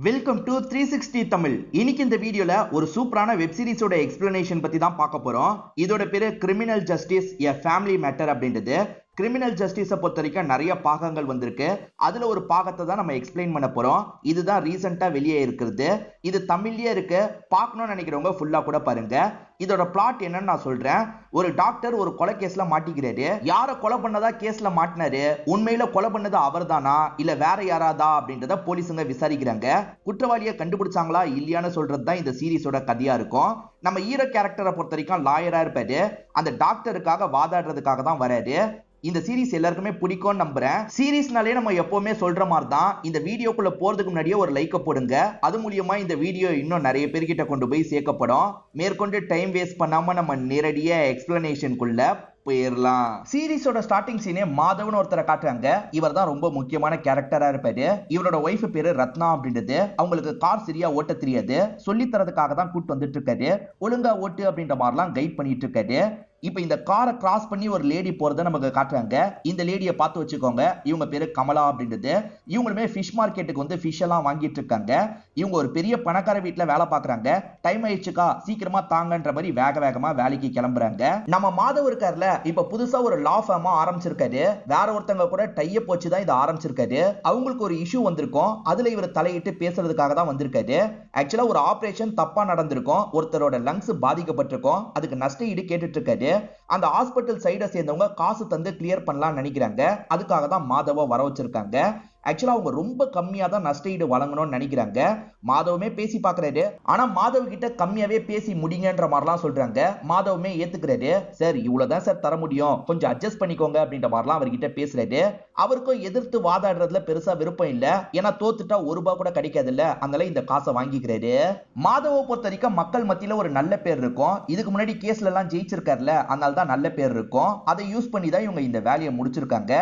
Welcome to 360 Tamil. இன்னைக்கு இந்த வீடியோல ஒரு சூப்பரான வெப் சீரிஸோட எக்ஸ்பிளனேஷன் பத்தி தான் பார்க்க போறோம். இதோட பேரு criminal justice a family matter அப்படின்றது. கிரிமினல் ஜஸ்டிஸை பொறுத்த வரைக்கும் நிறைய பாகங்கள் வந்திருக்கு. அதுல ஒரு பாகத்தை தான் நம்ம எக்ஸ்பிளைன் பண்ண போறோம். இதுதான் ரீசெண்டா வெளியே இருக்கிறது. இது தமிழ்லயே இருக்கு. பார்க்கணும்னு நினைக்கிறவங்க ஃபுல்லா கூட பாருங்க. இதோட பிளாட் என்னன்னு நான் சொல்றேன். ஒரு டாக்டர் ஒரு கொலை கேஸ்ல மாட்டிக்கிறாரு. யாரை கொலை பண்ணதா கேஸ்ல மாட்டினாரு, உண்மையில கொலை பண்ணது அவர் தானா இல்ல வேற யாராதா அப்படின்றத போலீஸுங்க விசாரிக்கிறாங்க. குற்றவாளியை கண்டுபிடிச்சாங்களா இல்லையான்னு சொல்றதுதான் இந்த சீரிஸோட கதையா இருக்கும். நம்ம ஹீரோ கேரக்டரை பொறுத்த வரைக்கும் லாயரா இருப்பாரு. அந்த டாக்டருக்காக வாதாடுறதுக்காக தான் வராரு. இந்த சீரிஸ் எல்லாருக்குமே பிடிக்கும்னு நம்புறேன். சீரிஸ்னாலே நம்ம எப்பவுமே சொல்ற மாதிரி தான். இந்த வீடியோக்குள்ள போறதுக்கு முன்னாடியே ஒரு லைக்க போடுங்க. அது மூலியமா இந்த வீடியோ இன்னும் நிறைய பேர்கிட்ட கொண்டு போய் சேர்க்கப்படும். மேற்கொண்டு டைம் வேஸ்ட் பண்ணாம நம்ம நேரடியா எக்ஸ்பிளனேஷனுக்குள்ள போயிடலாம். சீரிஸோட ஸ்டார்டிங் சீனே மாதவன் ஒருத்தரை காட்டுறாங்க. இவர் தான் ரொம்ப முக்கியமான கேரக்டரா இருப்பாரு. இவரோட ஒய்ஃப் பேரு ரத்னா அப்படின்றது. அவங்களுக்கு கார் சரியா ஓட்ட தெரியாது. சொல்லி தரதுக்காக தான் கூட்டு வந்துட்டு இருக்காரு. ஒழுங்கா ஓட்டு அப்படின்ற மாதிரிலாம் கைட் பண்ணிட்டு இருக்காரு. இப்ப இந்த காரை கிராஸ் பண்ணி ஒரு லேடி போறத நமக்கு காட்டுறாங்க. இந்த லேடியை பார்த்து வச்சுக்கோங்க. இவங்க பேரு கமலா அப்படின்றது. இவங்களுமே ஃபிஷ் மார்க்கெட்டுக்கு வந்து ஃபிஷ் எல்லாம் வாங்கிட்டு இருக்காங்க. இவங்க ஒரு பெரிய பணக்கார வீட்டுல வேலை பாக்குறாங்க. டைம் ஆயிடுச்சுக்கா சீக்கிரமா தாங்கன்ற மாதிரி வேகமா வேலைக்கு கிளம்புறாங்க. நம்ம மாதவ் இருக்காருல, இப்ப புதுசா ஒரு லா ஃபார்மா ஆரம்பிச்சிருக்காரு. வேற ஒருத்தவங்க கூட டைய போச்சு தான் இதை ஆரம்பிச்சிருக்காரு. அவங்களுக்கு ஒரு இஷ்யூ வந்திருக்கும். அதுல இவர் தலையிட்டு பேசுறதுக்காக தான் வந்திருக்காரு. ஆக்சுவலா ஒரு ஆபரேஷன் தப்பா நடந்திருக்கும். ஒருத்தரோட லங்ஸ் பாதிக்கப்பட்டிருக்கும். அதுக்கு நஷ்ட ஈடு கேட்டுட்டு இருக்காரு. அந்த ஹாஸ்பிட்டல் சைட சேர்ந்தவங்க காசு தந்து கிளியர் பண்ணலாம்னு நினைக்கிறாங்க. அதுக்காக தான் மாதவ வர வச்சிருக்காங்க. ஆக்சுவலா அவங்க ரொம்ப கம்மியா தான் நஷ்ட ஈடு வழங்கணும்னு நினைக்கிறாங்க. மாதவமே பேசி பாக்குறாரு. ஆனா மாதவ கிட்ட கம்மியாவே பேசி முடிங்கன்ற மாதிரிலாம் சொல்றாங்க. மாதவமே ஏத்துக்கிறாரு. சார் இவ்வளவுதான் சார் தர முடியும், கொஞ்சம் அட்ஜஸ்ட் பண்ணிக்கோங்க அப்படின்ற மாதிரிலாம் அவர்கிட்ட பேசுறாரு. அவருக்கும் எதிர்த்து வாதாடுறதுல பெருசா விருப்பம் இல்ல. ஏன்னா தோத்துட்டா ₹1 கூட கிடைக்காது இல்ல, அதனால இந்த காசை வாங்கிக்கிறாரு. மாதவ பொறுத்த வரைக்கும் மக்கள் மத்தியில ஒரு நல்ல பேர் இருக்கும். இதுக்கு முன்னாடி கேஸ்ல எல்லாம் ஜெயிச்சிருக்காருல, அதனால தான் நல்ல பேர் இருக்கும். அதை யூஸ் பண்ணி தான் இவங்க இந்த வேலையை முடிச்சிருக்காங்க.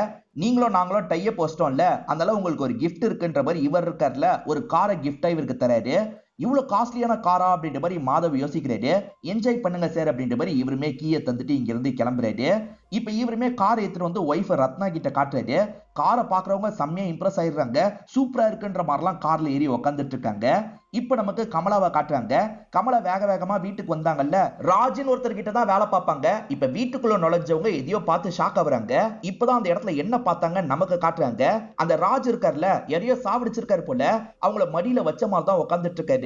நீங்களும் நாங்களும் டைய போஸ்டோம்ல, அதனால உங்களுக்கு ஒரு கிஃப்ட் இருக்குன்ற மாதிரி இவர் இருக்கார்ல, ஒரு காரை கிஃப்டா இவருக்கு தராரு. இவ்வளவு காஸ்ட்லியான காரா அப்படின்ற மாதிரி மாதவ் யோசிக்கிறாரு. என்ஜாய் பண்ணுங்க சார் அப்படின்ற மாதிரி இவருமே கீயை தந்துட்டு இங்க இருந்து கிளம்புறாரு. இப்ப இவருமே காரை எடுத்துட்டு வந்து ஒய்ஃப் ரத்னா கிட்ட காட்டுறாரு. காரை பாக்குறவங்க செம்மையா இம்ப்ரெஸ் ஆயிடுறாங்க. சூப்பரா இருக்குன்ற மாதிரிலாம் கார்ல ஏறி உட்காந்துட்டு இருக்காங்க. இப்ப நமக்கு கமலாவை காட்டுறாங்க. கமலா வேகமா வீட்டுக்கு வந்தாங்கல்ல, ராஜின் ஒருத்தர் கிட்ட தான் வேலை பார்ப்பாங்க. இப்ப வீட்டுக்குள்ள நுழைஞ்சவங்க எதையோ பார்த்து ஷாக் ஆகுறாங்க. இப்பதான் அந்த இடத்துல என்ன பார்த்தாங்க நமக்கு காட்டுறாங்க. அந்த ராஜ் இருக்கார்ல, எதையோ சாவடிச்சிருக்காரு போல. அவங்கள மடியில வச்ச மாதிரி தான் உட்காந்துட்டு இருக்காரு.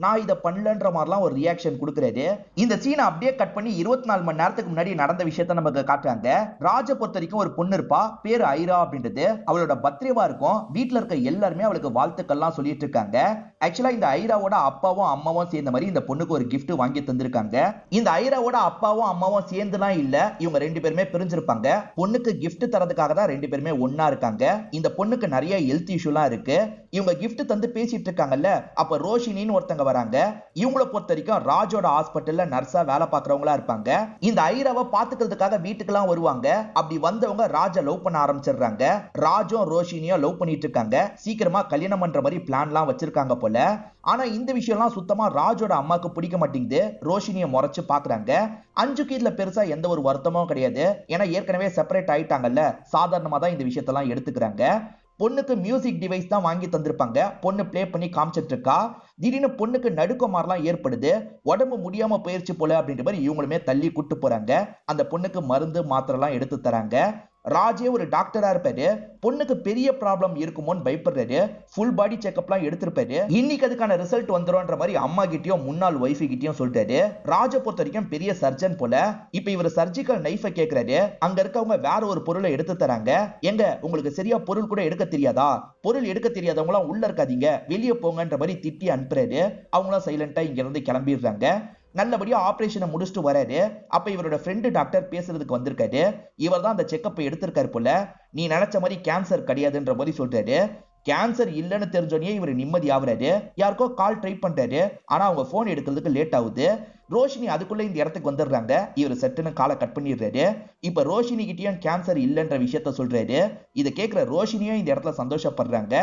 நான் இதை பண்ணலன்ற மாதிரிலாம் ஒரு ரியாக்ஷன் கொடுக்குறாரு. இந்த சீனை அப்படியே கட் பண்ணி 24 மணி நேரத்துக்கு முன்னாடி நடந்த விஷயத்த நமக்கு காட்டுறாங்க. ராஜ பொறுத்த வரைக்கும் ஒரு பொண்ணு இருப்பா, பேரு ஐரா அப்படின்றது. அவளோட பர்த்டேவா இருக்கும். வீட்டுல இருக்க எல்லாருமே அவளுக்கு வாழ்த்துக்கள்லாம் சொல்லிட்டு இருக்காங்க. ஆக்சுவலா இந்த ஐராவோட அப்பாவும் அம்மாவும் சேர்ந்த மாதிரி இந்த பொண்ணுக்கு ஒரு கிஃப்ட் வாங்கி தந்திருக்காங்க. இந்த ஐராவோட அப்பாவும் அம்மாவும் சேர்ந்துலாம் இல்ல, இவங்க ரெண்டு பேருமே பிரிஞ்சிருப்பாங்க. பொண்ணுக்கு கிஃப்ட் தரதுக்காக தான் ரெண்டு பேருமே ஒன்னா இருக்காங்க. இந்த பொண்ணுக்கு நிறைய ஹெல்த் இஷ்யூலாம் இருக்கு. இவங்க கிஃப்ட் தந்து பேசிட்டு இருக்காங்கல்ல, அப்ப ரோஷினின்னு ஒருத்தங்க வராங்க. இவங்களை பொறுத்த வரைக்கும் ராஜோட ஹாஸ்பிட்டல்ல நர்ஸா வேலை பார்க்கறவங்களா இருப்பாங்க. இந்த ஐராவை பாத்துக்கிறதுக்காக வீட்டுக்கெல்லாம் வருவாங்க. அப்படி வந்தவங்க ராஜ லவ் பண்ண ஆரம்பிச்சிடுறாங்க. ராஜும் ரோஷினியும் லவ் பண்ணிட்டு இருக்காங்க. சீக்கிரமா கல்யாணம் பண்ற மாதிரி பிளான்லாம் வச்சிருக்காங்க போல. ஆனா இந்த விஷயம்லாம் சுத்தமா ராஜோட அம்மாக்கு பிடிக்க மாட்டேங்குது. ரோஷினியை முறைச்சு பாக்குறாங்க. அஞ்சுக்கு இதுல பெருசா எந்த ஒரு வருத்தமும் கிடையாது. ஏன்னா ஏற்கனவே செப்பரேட் ஆயிட்டாங்கல்ல, சாதாரணமா தான் இந்த விஷயத்தெல்லாம் எடுத்துக்கிறாங்க. பொண்ணுக்கு மியூசிக் டிவைஸ் தான் வாங்கி தந்திருப்பாங்க. பொண்ணு பிளே பண்ணி காமிச்சிட்டு இருக்கா. திடீர்னு பொண்ணுக்கு நடுக்க மாதிரிலாம் ஏற்படுது. உடம்பு முடியாம போயிருச்சு போல அப்படின்ற மாதிரி இவங்களுமே தள்ளி கூட்டு போறாங்க. அந்த பொண்ணுக்கு மருந்து மாத்திரை எல்லாம் எடுத்து தராங்க. ராஜே ஒரு டாக்டரா இருப்பாரு. பொண்ணுக்கு பெரிய ப்ராப்ளம் இருக்குமோன்னு பயப்படுறாரு. Full body செக்அப்லாம் எடுத்திருப்பாரு. இன்னைக்கு அதுக்கான ரிசல்ட் வந்துரும்ன்ற மாதிரி அம்மா கிட்டயும் முன்னாள் ஒய்ஃப் கிட்டயும் சொல்லிட்டாரு. ராஜ பொறுத்த வரைக்கும் பெரிய சர்ஜன் போல. இப்ப இவர் சர்ஜிக்கல் நைஃபை கேட்கிறாரு. அங்க இருக்கவங்க வேற ஒரு பொருளை எடுத்து தராங்க. எங்க உங்களுக்கு சரியா பொருள் கூட எடுக்க தெரியாதா? பொருள் எடுக்க தெரியாதவங்க எல்லாம் உள்ள இருக்காதீங்க, வெளியே போங்கன்ற மாதிரி திட்டி அனுப்புறாரு. அவங்களும் சைலண்டா இங்க இருந்து கிளம்பிடுறாங்க. நல்லபடியா ஆபரேஷனை முடிச்சுட்டு வராரு. அப்ப இவரோட ஃப்ரெண்டு டாக்டர் பேசுறதுக்கு வந்திருக்காரு. இவர் தான் அந்த செக்கப்பை எடுத்திருக்காரு போல. நீ நினைச்ச மாதிரி கேன்சர் கிடையாதுன்ற மாதிரி சொல்றாரு. கேன்சர் இல்லைன்னு தெரிஞ்சோடனே இவர் நிம்மதி ஆகுறாரு. யாருக்கோ கால் ட்ரை பண்றாரு. ஆனா அவங்க போன் எடுக்கிறதுக்கு லேட் ஆகுது. ரோஷினி அதுக்குள்ள இந்த இடத்துக்கு வந்துடுறாங்க. இவர் செட்டுன்னு காலை கட் பண்ணிடுறாரு. இப்ப ரோஷினி கிட்டயும் கேன்சர் இல்லைன்ற விஷயத்த சொல்றாரு. இதை கேட்கிற ரோஷினியும் இந்த இடத்துல சந்தோஷப்படுறாங்க.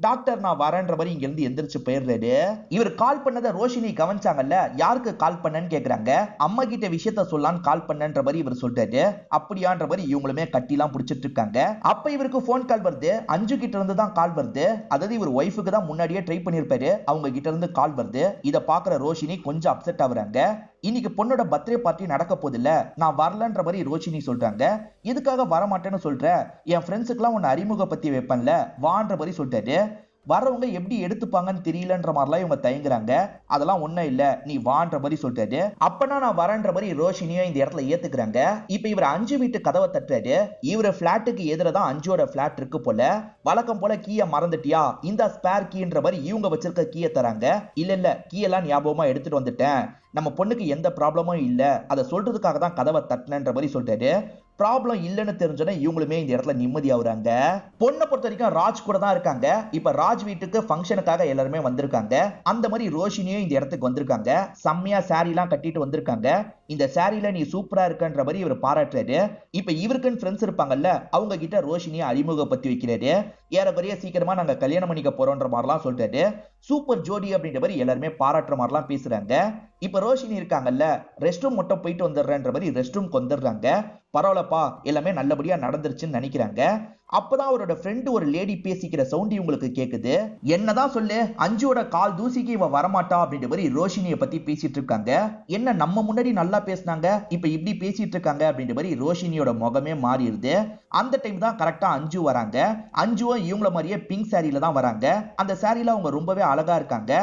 டாக்டர் நான் வரேன்ற மாதிரி இங்க இருந்து எந்திரிச்சு போயிடுறாரு. இவர் கால் பண்ணதை ரோஷினி கவனிச்சாங்கல்ல, யாருக்கு கால் பண்ணன்னு கேக்குறாங்க. அம்மா கிட்ட விஷயத்த சொல்லலான்னு கால் பண்ணன்ற மாதிரி இவர் சொல்றாரு. அப்படியான்ற மாதிரி இவங்களுமே கட்டிலாம் பிடிச்சிட்டு இருக்காங்க. அப்ப இவருக்கு போன் கால் வருது. அஞ்சு கிட்ட இருந்து தான் கால் வருது. அதாவது இவர் ஒய்ஃபுக்கு தான் முன்னாடியே ட்ரை பண்ணிருப்பாரு. அவங்க கிட்ட இருந்து கால் வருது. இத பாக்குற ரோஷினி கொஞ்சம் அப்செட் ஆகுறாங்க. இன்னைக்கு பொண்ணோட பர்த்டே பார்ட்டி நடக்க போதில்ல, நான் வரலன்ற மாதிரி ரோஷினி சொல்றாங்க. எதுக்காக வரமாட்டேன்னு சொல்ற, என் ஃப்ரெண்ட்ஸுக்குலாம் உன்னை அறிமுகப்படுத்தி வைப்பேன்ல, வான்ற மாதிரி சொல்லிட்டாரு. வரவங்க எப்படி எடுத்துப்பாங்கன்னு தெரியலன்ற மாதிரிலாம் இவங்க தயங்குறாங்க. அதெல்லாம் ஒண்ணும் இல்ல, நீ வான்ற மாதிரி சொல்றாரு. அப்பனா நான் வரேன்ற மாதிரி ரோஷினியும் இந்த இடத்துல ஏத்துக்கிறாங்க. இப்ப இவர் அஞ்சு வீட்டு கதவை தட்டுறாரு. இவர பிளாட்டுக்கு எதிரதான் அஞ்சுவோட பிளாட் இருக்கு போல. வழக்கம் போல கீயை மறந்துட்டியா, இந்த ஸ்பேர் கீன்ற மாதிரி இவங்க வச்சிருக்க கீயை தராங்க. இல்ல கீயெல்லாம் ஞாபகமா எடுத்துட்டு வந்துட்டேன், நம்ம பொண்ணுக்கு எந்த ப்ராப்ளமும் இல்ல, அதை சொல்றதுக்காக தான் கதவை தட்டினன்ற மாதிரி சொல்றாரு. ப்ராப்ளம் இல்லைன்னு தெரிஞ்சோன்னே இவங்களுமே இந்த இடத்துல நிம்மதியாகுறாங்க. பொண்ணை பொறுத்த வரைக்கும் ராஜ் கூட தான் இருக்காங்க. இப்ப ராஜ் வீட்டுக்கு ஃபங்க்ஷனுக்காக எல்லாருமே வந்திருக்காங்க. அந்த மாதிரி ரோஷினியும் இந்த இடத்துக்கு வந்திருக்காங்க. செம்மையா சாரி எல்லாம் கட்டிட்டு வந்திருக்காங்க. இந்த சாரியில நீ சூப்பரா இருக்கன்ற மாதிரி இவர் பாராட்டுறாரு. இப்ப இவருக்குன்னு ஃப்ரெண்ட்ஸ் இருப்பாங்கல்ல, அவங்க கிட்ட ரோஷினியை அறிமுகப்படுத்தி வைக்கிறாரு. ஏறக்குறைய சீக்கிரமா நாங்க கல்யாணம் பண்ணிக்க போறோன்ற மாதிரிலாம் சொல்றாரு. சூப்பர் ஜோடி அப்படின்ற மாதிரி எல்லாருமே பாராட்டுற மாதிரிலாம் பேசுறாங்க. இப்ப ரோஷினி இருக்காங்கல்ல, ரெஸ்ட் ரூம் மட்டும் போயிட்டு வந்துடுறேன்ற மாதிரி ரெஸ்ட் ரூம் வந்துடுறாங்க. பரவாயில்லப்பா, எல்லாமே நல்லபடியா நடந்துருச்சுன்னு நினைக்கிறாங்க. அப்பதான் அவரோட ஃப்ரெண்டு ஒரு லேடி பேசிக்கிற சவுண்ட் இவங்களுக்கு கேக்குது. என்னதான் சொல்லு, அஞ்சுவோட கால் தூசிக்கு இவ வரமாட்டா அப்படின்ற மாதிரி ரோஷினியை பத்தி பேசிட்டு இருக்காங்க. என்ன நம்ம முன்னாடி நல்லா பேசினாங்க, இப்ப இப்படி பேசிட்டு இருக்காங்க அப்படின்ற மாதிரி ரோஷினியோட முகமே மாறிடுது. அந்த டைம் தான் கரெக்டா அஞ்சு வராங்க. அஞ்சுவும் இவங்கள மாதிரியே பிங்க் சாரியில தான் வராங்க. அந்த சாரியில அவங்க ரொம்பவே அழகா இருக்காங்க.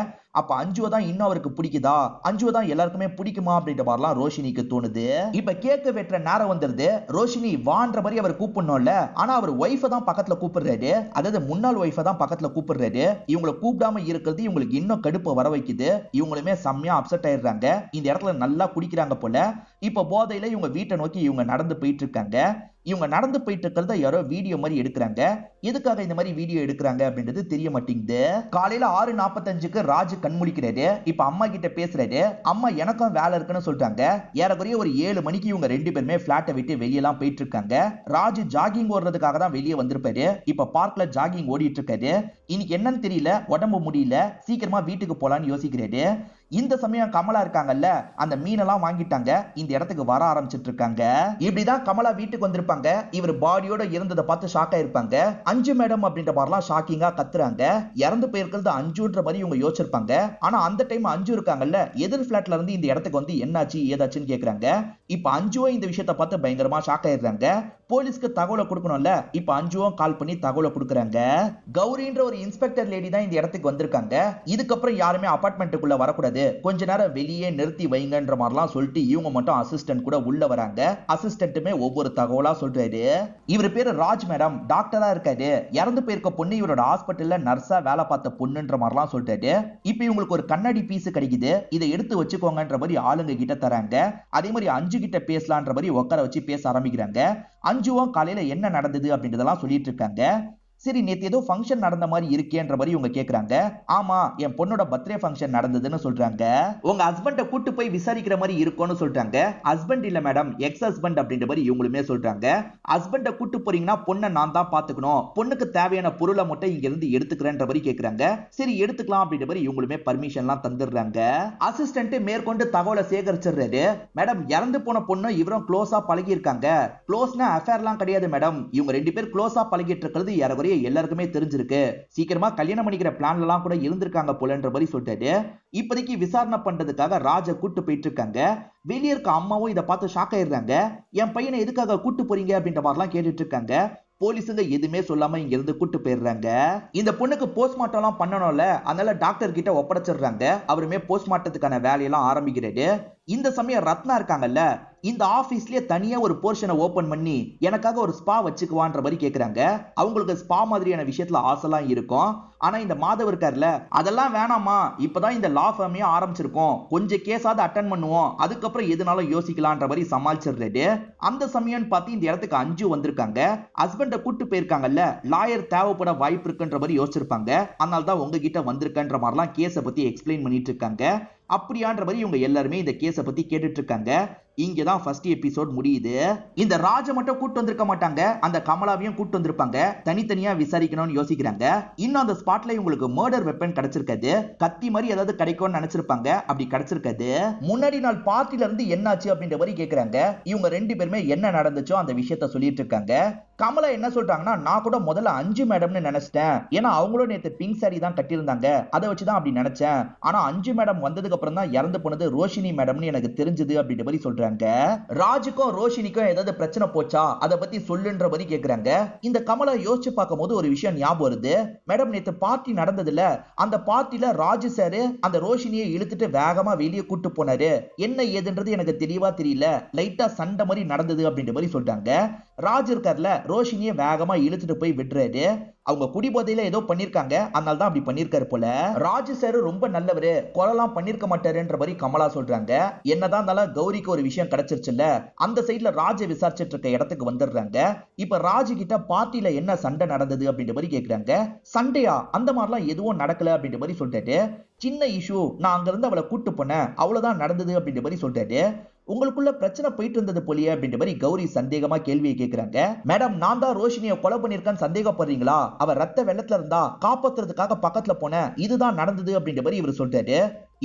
அப்ப அஞ்சுவை தான் இன்னும் அவருக்கு பிடிக்குதா, அஞ்சுவை தான் எல்லாருக்குமே பிடிக்குமா அப்படின்ற மாதிரிலாம் ரோஷினிக்கு தோணுது. இப்ப கேக்கு வெட்டுற நேரம் வந்துருது. ரோஷினி வான்ற மாதிரி அவர் கூப்பிடணும்ல, ஆனா அவர் ஒய்ஃபை தான் பக்கத்துல கூப்பிடுறாரு. அதாவது முன்னாள் ஒய்ஃபை தான் பக்கத்துல கூப்பிடுறாரு. இவங்களை கூப்பிடாம இருக்கிறது இவங்களுக்கு இன்னும் கடுப்பை வர வைக்குது. இவங்களுமே செம்மையா அப்செட் ஆயிடுறாங்க. இந்த இடத்துல நல்லா குடிக்கிறாங்க போல. இப்ப போதையில இவங்க வீட்டை நோக்கி இவங்க நடந்து போயிட்டு இருக்காங்க. இவங்க நடந்து போயிட்டு இருக்கிறத யாரோ வீடியோ மாதிரி எடுக்கிறாங்க. எதுக்காக இந்த மாதிரி வீடியோ எடுக்கிறாங்க அப்படின்றது தெரிய மாட்டேங்குது. காலையில 6:45க்கு ராஜ் கண்முழிக்கிறாரு. இப்ப அம்மா கிட்ட பேசுறாரு. அம்மா எனக்கும் வேலை இருக்குன்னு சொல்றாங்க. ஏறக்குறைய ஒரு 7 மணிக்கு இவங்க ரெண்டு பேருமே பிளாட்டை விட்டு வெளியெல்லாம் போயிட்டு இருக்காங்க. ராஜ் ஜாகிங் ஓடுறதுக்காக தான் வெளியே வந்திருப்பாரு. இப்ப பார்க்ல ஜாகிங் ஓடிட்டு இருக்காரு. இன்னைக்கு என்னன்னு தெரியல, உடம்பு முடியல, சீக்கிரமா வீட்டுக்கு போலான்னு யோசிக்கிறாரு. இந்த சமயம் கமலா இருக்காங்கல்ல, அந்த மீனெல்லாம் வாங்கிட்டாங்க. இந்த இடத்துக்கு வர ஆரம்பிச்சிட்டு இருக்காங்க. இப்படிதான் கமலா வீட்டுக்கு வந்திருப்பாங்க. இவர் பாடியோட இருந்ததை பார்த்து ஷாக் ஆயிருப்பாங்க. அஞ்சு மேடம் அப்படின்ற மாதிரிலாம் ஷாக்கிங்கா கத்துறாங்க. இறந்து போயிருக்கிறது அஞ்சுன்ற மாதிரி இவங்க யோசிச்சிருப்பாங்க. ஆனா அந்த டைம் அஞ்சு இருக்காங்கல்ல, எதிர் பிளாட்ல இருந்து இந்த இடத்துக்கு வந்து என்னாச்சு ஏதாச்சுன்னு கேக்குறாங்க. இப்ப அஞ்சுவும் இந்த விஷயத்தை பார்த்து பயங்கரமா ஷாக் ஆயிடுறாங்க. போலீஸ்க்கு தகவலை கொடுக்கணும்ல, இப்ப அஞ்சுவும் கால் பண்ணி தகவலை கொடுக்குறாங்க. கௌரின்ற ஒரு இன்ஸ்பெக்டர் லேடி தான் இந்த இடத்துக்கு வந்திருக்காங்க. இதுக்கப்புறம் யாருமே அபார்ட்மெண்ட்டுக்குள்ள வரக்கூடாது, கொஞ்ச நேரம் வெளியே நிறுத்தி வைங்கன்ற மாதிரிலாம் சொல்லிட்டு இவங்க மட்டும் அசிஸ்டன்ட் கூட உள்ள வராங்க. அசிஸ்டன்ட்டுமே ஒவ்வொரு தகவலா சொல்றாரு. இவர் பேரு ராஜ் மேடம், டாக்டரா இருக்காரு. இறந்து போயிருக்க பொண்ணு இவரோட ஹாஸ்பிட்டல்ல நர்ஸா வேலை பார்த்த பொண்ணுன்ற மாதிரிலாம் சொல்றாரு. இப்ப இவங்களுக்கு ஒரு கண்ணாடி பீஸ் கிடைக்குது, இதை எடுத்து வச்சுக்கோங்கன்ற மாதிரி ஆளுங்க கிட்ட தராங்க. அதே மாதிரி அஞ்சு கிட்ட பேசலான்ற மாதிரி உட்கார வச்சு பேச ஆரம்பிக்கிறாங்க. அஞ்சுவும் காலையில என்ன நடந்தது அப்படின்றதெல்லாம் சொல்லிட்டு இருக்காங்க. சரி, நேத்து ஏதோ ஃபங்க்ஷன் நடந்த மாதிரி இருக்கேன்ற மாதிரி இவங்க கேக்குறாங்க. ஆமா, என் பொண்ணோட பர்த்டே ஃபங்க்ஷன் நடந்ததுன்னு சொல்றாங்க. உங்க ஹஸ்பண்ட கூட்டு போய் விசாரிக்கிற மாதிரி இருக்கும்னு சொல்றாங்க. ஹஸ்பண்ட் இல்ல மேடம், எக்ஸ் ஹஸ்பண்ட் அப்படின்ற மாதிரி இவங்களுமே சொல்றாங்க. ஹஸ்பண்ட கூட்டு போறீங்கன்னா பொண்ணை நான் தான் பாத்துக்கணும், பொண்ணுக்கு தேவையான பொருளை மட்டும் இங்க இருந்து எடுத்துக்கிறேன்ற மாதிரி கேக்குறாங்க. சரி எடுத்துக்கலாம் அப்படின்ற மாதிரி இவங்களுமே பர்மிஷன்லாம் தந்துடுறாங்க. அசிஸ்டன்ட் மேற்கொண்டு தகவலை சேகரிச்சிடுறாரு. மேடம், இறந்து போன பொண்ணு இவரும் க்ளோஸா பழகி இருக்காங்க. க்ளோஸ்னா அஃபேர்லாம் கிடையாது மேடம், இவங்க ரெண்டு பேர் க்ளோஸா பழகிட்டு இருக்கிறது யாரவரையும் எல்லாருக்குமே தெரிஞ்சிருக்கு. சீக்கிரமா கல்யாணம் பண்ணிக்கிற பிளான்ல எல்லாம் கூட இருந்திருக்காங்க போலன்ற மாதிரி சொல்லிட்டாரு. இப்போதைக்கு விசாரணை பண்றதுக்காக ராஜ கூட்டு போயிட்டு இருக்காங்க. வெளியே இருக்க அம்மாவும் இதை பார்த்து ஷாக் ஆயிடுறாங்க. என் பையனை எதுக்காக கூட்டு போறீங்க அப்படின்ற மாதிரிலாம் கேட்டுட்டு இருக்காங்க. போலீஸுங்க எதுவுமே சொல்லாம இங்க இருந்து கூட்டு போயிடுறாங்க. இந்த பொண்ணுக்கு போஸ்ட்மார்ட்டம் எல்லாம் பண்ணணும்ல, அதனால டாக்டர் கிட்ட ஒப்படைச்சிடுறாங்க. அவருமே போஸ்ட்மார்ட்டத்துக்கான வேலையெல்லாம் ஆரம்பிக்கிறாரு. இந்த சமயம் ரத்னா இருக்காங்கல்ல, இந்த ஆபீஸ்லயே தனியா ஒரு போர்ஷனை ஓபன் பண்ணி எனக்காக ஒரு ஸ்பா வச்சுக்குவான்ற மாதிரி கேக்குறாங்க. அவங்களுக்கு ஸ்பா மாதிரியான விஷயத்துல ஆசைலாம் இருக்கும். ஆனா இந்த மாதவ் இருக்கார்ல, அதெல்லாம் வேணாமா, இப்பதான் இந்த லா ஃபர்மையே ஆரம்பிச்சிருக்கோம், கொஞ்சம் கேஸாவது அட்டன் பண்ணுவோம், அதுக்கப்புறம் எதுனாலும் யோசிக்கலான்ற மாதிரி சமாளிச்சிடுறாரு. அந்த சமயம் பார்த்து இந்த இடத்துக்கு அஞ்சு வந்திருக்காங்க. ஹஸ்பண்ட கூட்டு போயிருக்காங்கல்ல, லாயர் தேவைப்பட வாய்ப்பு இருக்குன்ற மாதிரி யோசிச்சிருப்பாங்க. அதனால தான் உங்ககிட்ட வந்திருக்கன்ற மாதிரிலாம் கேஸை பத்தி எக்ஸ்பிளைன் பண்ணிட்டு இருக்காங்க. அப்படியான்ற மாதிரி இவங்க எல்லாருமே இந்த கேஸை பத்தி கேட்டுட்டு இருக்காங்க. இங்கதான் ஃபர்ஸ்ட் எபிசோட் முடியுது. இந்த ராஜ மட்டும் கூட்டு வந்திருக்க மாட்டாங்க, அந்த கமலாவையும் கூட்டு வந்திருப்பாங்க. தனித்தனியா விசாரிக்கணும்னு யோசிக்கிறாங்க. இன்னும் அந்த ஸ்பாட்ல இவங்களுக்கு மர்டர் வெப்பன் கிடைச்சிருக்காது. கத்தி மாதிரி ஏதாவது கிடைக்கும்னு நினைச்சிருப்பாங்க. அப்படி கிடைச்சிருக்காது. முன்னாடி நாள் பார்ட்டில இருந்து என்னாச்சு அப்படின்ற மாதிரி கேக்குறாங்க. இவங்க ரெண்டு பேருமே என்ன நடந்துச்சோ அந்த விஷயத்த சொல்லிட்டு இருக்காங்க. கமலா என்ன சொல்றாங்கன்னா, நான் கூட முதல்ல 5 மேடம்னு நினைச்சிட்டேன். ஏன்னா அவங்களும் நேத்து பிங்க் சாரி தான் கட்டியிருந்தாங்க, அதை வச்சுதான் அப்படி நினைச்சேன். ஆனா 5 மேடம் வந்ததுக்கு அப்புறம் தான் இறந்து போனது ரோஷினி மேடம்னு எனக்கு தெரிஞ்சது அப்படின்ற மாதிரி சொல்றாங்க. ராஜுக்கும் ரோஷினிக்கும் ஏதாவது பிரச்சனை போச்சா, அதை பத்தி சொல்லுன்ற மாதிரி கேக்குறாங்க. இந்த கமலா யோசிச்சு பார்க்கும்போது ஒரு விஷயம் ஞாபகம் வருது. மேடம் நேத்து பார்ட்டி நடந்ததுல, அந்த பார்ட்டில ராஜு சாரு அந்த ரோஷினியை இழுத்துட்டு வேகமா வெளியே கூட்டு போனாரு. என்ன ஏதுன்றது எனக்கு தெளிவா தெரியல, லைட்டா சண்டை மாதிரி நடந்தது அப்படின்ற மாதிரி சொல்றாங்க. ராஜு இருக்கார்ல, ரோஷினியை வேகமா இழுத்துட்டு போய் விடுறாரு. அவங்க குடிபோதையில ஏதோ பண்ணிருக்காங்க, அதனால தான் அப்படி பண்ணிருக்காரு போல. ராஜு சார் ரொம்ப நல்லவரு, கொலைலாம் பண்ணிருக்க மாட்டாருன்ற மாதிரி கமலா சொல்றாங்க. என்னதான் இருந்தாலும் கௌரிக்கு ஒரு விஷயம் கிடைச்சிருச்சுல்ல, அந்த சைட்ல ராஜை விசாரிச்சுட்டு இருக்க இடத்துக்கு வந்துடுறாங்க. இப்ப ராஜு கிட்ட பார்ட்டில என்ன சண்டை நடந்தது அப்படின்ற மாதிரி கேக்குறாங்க. சண்டையா, அந்த மாதிரிலாம் எதுவும் நடக்கல அப்படின்ற மாதிரி சொல்லிட்டு, சின்ன இஷ்யூ, நான் அங்க இருந்து அவளை கூட்டு போனேன், அவ்வளவுதான் நடந்தது அப்படின்ற மாதிரி சொல்லிட்டு, உங்களுக்குள்ள பிரச்சனை போயிட்டு இருந்தது போலியே அப்படின்ற மாதிரி கௌரி சந்தேகமா கேள்வியை கேட்கிறாங்க. மேடம், நான் தான் ரோஷினியை கொலை பண்ணிருக்கேன்னு சந்தேகப்படுறீங்களா? அவ ரத்த வெள்ளத்துல இருந்தா, காப்பாத்துறதுக்காக பக்கத்துல போனேன், இதுதான் நடந்தது அப்படின்ற மாதிரி இவர் சொல்றாரு.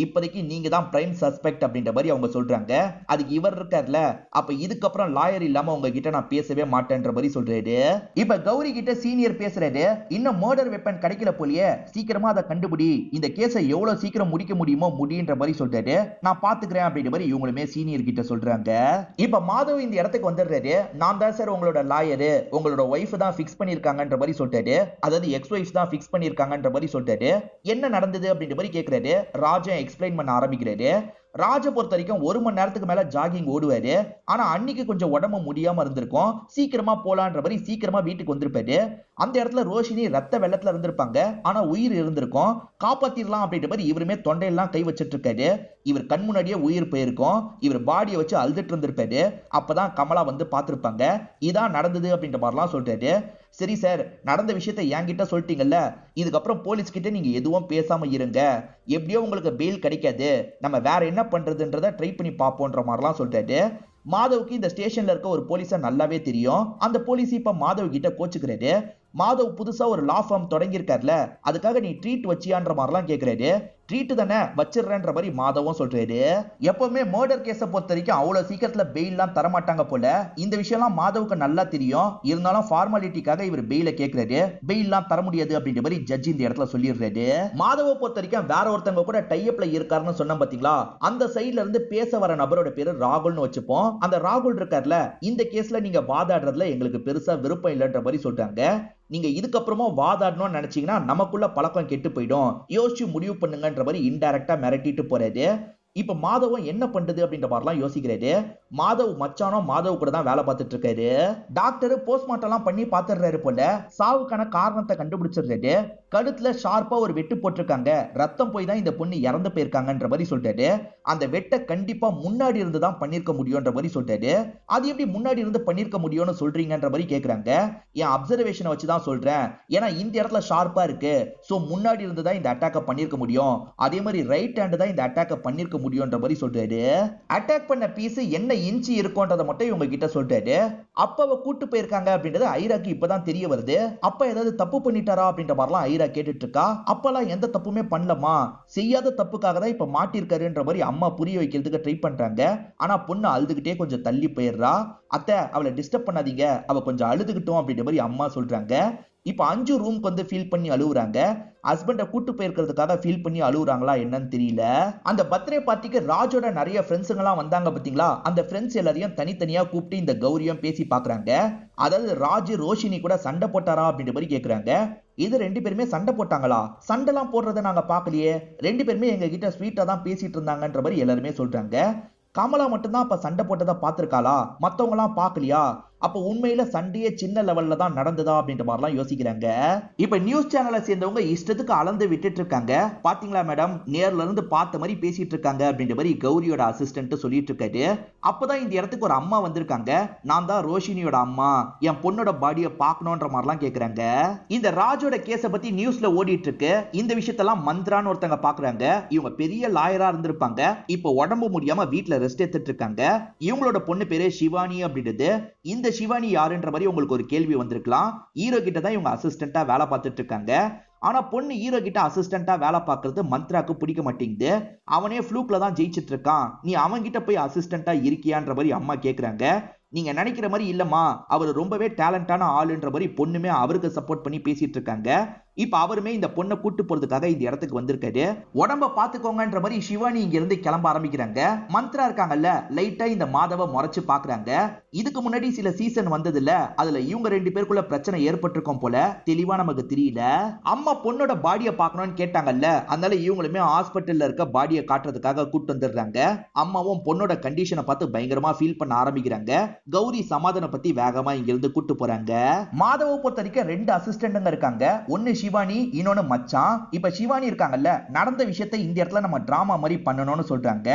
இப்போதைக்கு நீங்க தான் பிரைம் சஸ்பெக்ட் அப்படின்ற மாதிரி அவங்க சொல்றாங்க. அதுக்கு இவர் இருக்கார்ல, அப்ப இதுக்கப்புறம் லாயர் இல்லாம உங்ககிட்ட நான் பேசவே மாட்டேன்ற மாதிரி சொல்றாரு. இப்ப கௌரி கிட்ட சீனியர் பேசுறாரு. இன்னும் மர்டர் வெப்பன் கிடைக்கல போலியே, சீக்கிரமா அதை கண்டுபிடி, இந்த கேஸை எவ்வளவு சீக்கிரம் முடிக்க முடியுமோ முடின்ற மாதிரி சொல்றாரு. நான் பாத்துக்கிறேன் அப்படின்ற மாதிரி இவங்களுமே சீனியர் கிட்ட சொல்றாங்க. இப்ப மாதவ் இந்த இடத்துக்கு வந்துடுறாரு. நான் தான் சார் உங்களோட லாயரு, உங்களோட ஒய்ஃப் தான் பிக்ஸ் பண்ணிருக்காங்கன்ற மாதிரி சொல்றாரு. அதாவது எக்ஸ் ஒய்ஃப் தான் பிக்ஸ் பண்ணிருக்காங்கன்ற மாதிரி சொல்றாரு. என்ன நடந்தது அப்படின்ற மாதிரி கேக்குறாரு. ராஜா எக்ஸ்பிளைன் பண்ண ஆரம்பிக்கிறாரு. ராஜ பொறுத்த வரைக்கும் 1 மணி நேரத்துக்கு மேல ஜாகிங் ஓடுவாரு. ஆனா அன்னைக்கு கொஞ்சம் உடம்பு முடியாம இருந்திருக்கும், சீக்கிரமா போலான்ற மாதிரி சீக்கிரமா வீட்டுக்கு வந்திருப்பாரு. அந்த இடத்துல ரோஷினி ரத்த வெள்ளத்துல இருந்திருப்பாங்க, ஆனா உயிர் இருந்திருக்கும், காப்பாத்திரலாம் அப்படின்ற மாதிரி இவருமே தொண்டையெல்லாம் கை வச்சிட்டு இருக்காரு. இவர் கண் முன்னாடியே உயிர் போயிருக்கும். இவர் பாடியை வச்சு அழுதுட்டு இருந்திருப்பாரு. அப்பதான் கமலா வந்து பார்த்திருப்பாங்க. இதான் நடந்தது அப்படின்ற மாதிரிலாம் சொல்றாரு. சரி சார், நடந்த விஷயத்தை என்கிட்ட சொல்லிட்டீங்கல்ல, இதுக்கப்புறம் போலீஸ் கிட்ட நீங்க எதுவும் பேசாம இருங்க, எப்படியோ உங்களுக்கு பெயில் கிடைக்காது, நம்ம வேற என்ன பண்றதுன்றத ட்ரை பண்ணி பார்ப்போன்ற மாதிரிலாம் சொல்றாரு. மாதவுக்கு இந்த ஸ்டேஷன்ல இருக்க ஒரு போலீஸை நல்லாவே தெரியும். அந்த போலீஸ் இப்ப மாதவ் கிட்ட கோச்சுக்கிறாரு. மாதவ் புதுசா ஒரு லா ஃபார்ம் தொடங்கியிருக்காருல, அதுக்காக நீ ட்ரீட் வச்சியான்ற மாதிரிலாம் கேட்கிறாரு. ட்ரீட் தானே, வச்சிடுறேன்ற மாதிரி மாதவும் சொல்றாரு. எப்பவுமே மர்டர் கேஸை பொறுத்த வரைக்கும் அவ்வளவு சீக்கிரத்துல பெயில்லாம் தரமாட்டாங்க போல. இந்த விஷயம்லாம் மாதவுக்கு நல்லா தெரியும். இருந்தாலும் ஃபார்மாலிட்டிக்காக இவர் பெயில கேட்கிறாரு. பெயில்லாம் தர முடியாது அப்படின்ற மாதிரி ஜட்ஜ் இந்த இடத்துல சொல்லிடுறாரு. மாதவை பொறுத்த வரைக்கும் வேற ஒருத்தவங்க கூட டைப்ல இருக்காருன்னு சொன்ன பாத்தீங்களா, அந்த சைட்ல இருந்து பேச வர நபரோட பேரு ராகுல்னு வச்சுப்போம். அந்த ராகுல் இருக்கார்ல, இந்த கேஸ்ல நீங்க வாதாடுறதுல எங்களுக்கு பெருசா விருப்பம் இல்லைன்ற மாதிரி சொல்றாங்க. நீங்க இதுக்கப்புறமா வாதாடணும்னு நினைச்சீங்கன்னா நமக்குள்ள பழக்கம் கெட்டு போயிடும், யோசிச்சு முடிவு பண்ணுங்கன்ற மாதிரி இன்டைரக்டா மிரட்டிட்டு போறாரு. இப்ப மாதவம் என்ன பண்றது அப்படின்ற மாதிரிலாம் யோசிக்கிறாரு. மாதவ் மச்சானும் மாதவ் கூட தான் வேலை பார்த்துட்டு இருக்காரு. டாக்டர் போஸ்ட்மார்ட்டம் எல்லாம் பண்ணி பாத்துறாரு போல. சாவுக்கான காரணத்தை கண்டுபிடிச்சிடுறாரு. கழுத்துல ஷார்ப்பா ஒரு வெட்டு போட்டிருக்காங்க, ரத்தம் போய் தான் இந்த பொண்ணு இறந்து போயிருக்காங்கன்ற மாதிரி சொல்றாரு. அந்த வெட்டை கண்டிப்பா முன்னாடி இருந்து தான் பண்ணிருக்க முடியும்ன்ற மாதிரி சொல்றாரு. அது எப்படி முன்னாடி இருந்து பண்ணிருக்க முடியும்னு சொல்றீங்கன்ற மாதிரி கேக்குறாங்க. என் அப்சர்வேஷனை வச்சுதான் சொல்றேன், ஏன்னா இந்த இடத்துல ஷார்ப்பா இருக்கு, சோ முன்னாடி இருந்து தான் இந்த அட்டாக்க பண்ணிருக்க முடியும், அதே மாதிரி ரைட் ஹேண்ட் தான் இந்த அட்டாக்க பண்ணிருக்க முடியும்ன்ற மாதிரி சொல்றாரு. அட்டாக் பண்ண பீஸ் என்ன இன்ச்சு இருக்கும்ன்றத மட்டும் இவங்க கிட்ட சொல்றாரு. அப்பாவை கூட்டு போயிருக்காங்க அப்படின்றது ஐராக்கு இப்பதான் தெரிய வருது. அப்பா ஏதாவது தப்பு பண்ணிட்டாரா அப்படின்ற மாதிரிலாம் ஐரா கேட்டுட்டு இருக்கா. அப்பெல்லாம் எந்த தப்புமே பண்ணலமா, செய்யாத தப்புக்காக தான் இப்ப மாட்டிருக்காருன்ற மாதிரி அம்மா புரிய வைக்கிறதுக்கு ட்ரை பண்றாங்க. ஆனா பொண்ணு அழுதுகிட்டே கொஞ்சம் தள்ளி போயிடுறா. அத்தை, அவளை டிஸ்டர்ப் பண்ணாதீங்க, அவ கொஞ்சம் அழுதுகிட்டோம் அப்படின்ற மாதிரி அம்மா சொல்றாங்க. இப்ப 5 ரூம்க்கு வந்து ஃபீல் பண்ணி அழுவுறாங்க. ஹஸ்பண்ட கூட்டு போயிருக்கிறதுக்காக ஃபீல் பண்ணி அழுவுறாங்களா என்னன்னு தெரியல. அந்த பர்த்டே பார்ட்டிக்கு ராஜோட நிறைய ஃப்ரெண்ட்ஸுங்க எல்லாம் வந்தாங்க பாத்தீங்களா, அந்த ஃப்ரெண்ட்ஸ் எல்லாரையும் தனித்தனியா கூப்பிட்டு இந்த கௌரியும் பேசி பாக்குறாங்க. அதாவது ராஜு ரோஷினி கூட சண்டை போட்டாரா அப்படின்ற மாதிரி கேக்குறாங்க. இது 2 பேருமே சண்டை போட்டாங்களா? சண்டைலாம் போடுறதை நாங்க பாக்கலையே, 2 பேருமே எங்க கிட்ட ஸ்வீட்டா தான் பேசிட்டு இருந்தாங்கன்ற மாதிரி எல்லாருமே சொல்றாங்க. கமலா மட்டும்தான் அப்ப சண்டை போட்டதை பார்த்திருக்காளா, மத்தவங்க எல்லாம் பாக்கலையா, அப்ப உண்மையில சண்டையே சின்ன லெவல்ல தான் நடந்ததா அப்படின்ற மாதிரிலாம் யோசிக்கிறாங்க. இப்ப நியூஸ் சேனலை சேர்ந்தவங்க இஷ்டத்துக்கு அளந்து விட்டுட்டு இருக்காங்க. பாத்தீங்களா மேடம், நேர்ல இருந்து பார்த்த மாதிரி பேசிட்டு இருக்காங்க அப்படின்ற மாதிரி கௌரியோட அசிஸ்டன்ட் சொல்லிட்டு இருக்காரு. அப்பதான் இந்த இடத்துக்கு ஒரு அம்மா வந்திருக்காங்க. நான் தான் ரோஷினியோட அம்மா, என் பொண்ணோட பாடியை பார்க்கணும்ன்ற மாதிரிலாம் கேக்குறாங்க. இந்த ராஜோட கேஸை பத்தி நியூஸ்ல ஓடிட்டு இருக்கு. இந்த விஷயத்தெல்லாம் மந்த்ரான்னு ஒருத்தங்க பாக்குறாங்க. இவங்க பெரிய லாயரா இருந்திருப்பாங்க. இப்ப உடம்பு முடியாம வீட்டுல ரெஸ்ட் எடுத்துட்டு இருக்காங்க. இவங்களோட பொண்ணு பேரு சிவானி அப்படின்றது. இந்த சிவானி யாருன்ற மாதிரி உங்களுக்கு ஒரு கேள்வி வந்திருக்கலாம். ஹீரோ கிட்ட தான் இவங்க அசிஸ்டண்டா வேலை பார்த்துட்டு இருக்காங்க. ஆனா பொண்ணு ஹீரோ கிட்ட அசிஸ்டண்டா வேலை பார்க்கறது மந்த்ராக்கு பிடிக்க மாட்டேங்குது. அவனே ஃப்ளூக்ல தான் ஜெயிச்சிட்டு இருக்கான், நீ அவன் கிட்ட போய் அசிஸ்டண்டா இருக்கியான்ற மாதிரி அம்மா கேக்குறாங்க. நீங்க நினைக்கிற மாதிரி இல்லம்மா, அவர் ரொம்பவே டேலண்டான ஆளுன்ற மாதிரி பொண்ணுமே அவருக்கு சப்போர்ட் பண்ணி பேசிட்டு இருக்காங்க. இப்ப அவருமே இந்த பொண்ணை கூட்டு போறதுக்காக இந்த இடத்துக்கு வந்திருக்காரு. உடம்ப பாத்துக்கோங்கன்ற மாதிரி சிவானி இங்க இருந்து கிளம்ப ஆரம்பிக்கிறாங்க. மந்த்ரா இருக்காங்கல்ல, லைட்டா இந்த மாதவ முறைச்சு பாக்குறாங்க. இதுக்கு முன்னாடி சில சீசன் வந்தது இல்ல, அதுல இவங்க 2 பேருக்குள்ள பிரச்சனை ஏற்பட்டிருக்கும் போல, தெளிவா நமக்கு தெரியல. அம்மா பொண்ணோட பாடியை பார்க்கணும்னு கேட்டாங்கல்ல, அதனால இவங்களுமே ஹாஸ்பிட்டல்ல இருக்க பாடியை காட்டுறதுக்காக கூட்டு வந்துடுறாங்க. அம்மாவும் பொண்ணோட கண்டிஷனை பார்த்து பயங்கரமா ஃபீல் பண்ண ஆரம்பிக்கிறாங்க. கௌரி சமாதான பத்தி வேகமா இங்க இருந்து கூட்டு போறாங்க. மாதவ பொறுத்த வரைக்கும் 2 அசிஸ்டன்ட்ங்க இருக்காங்க. ஒன்னு சிவானி, இன்னொன்னு மச்சான். இப்ப சிவானி இருக்காங்கல்ல, நடந்த விஷயத்தை இந்த இடத்துல நம்ம டிராமா மாதிரி பண்ணணும்னு சொல்றாங்க.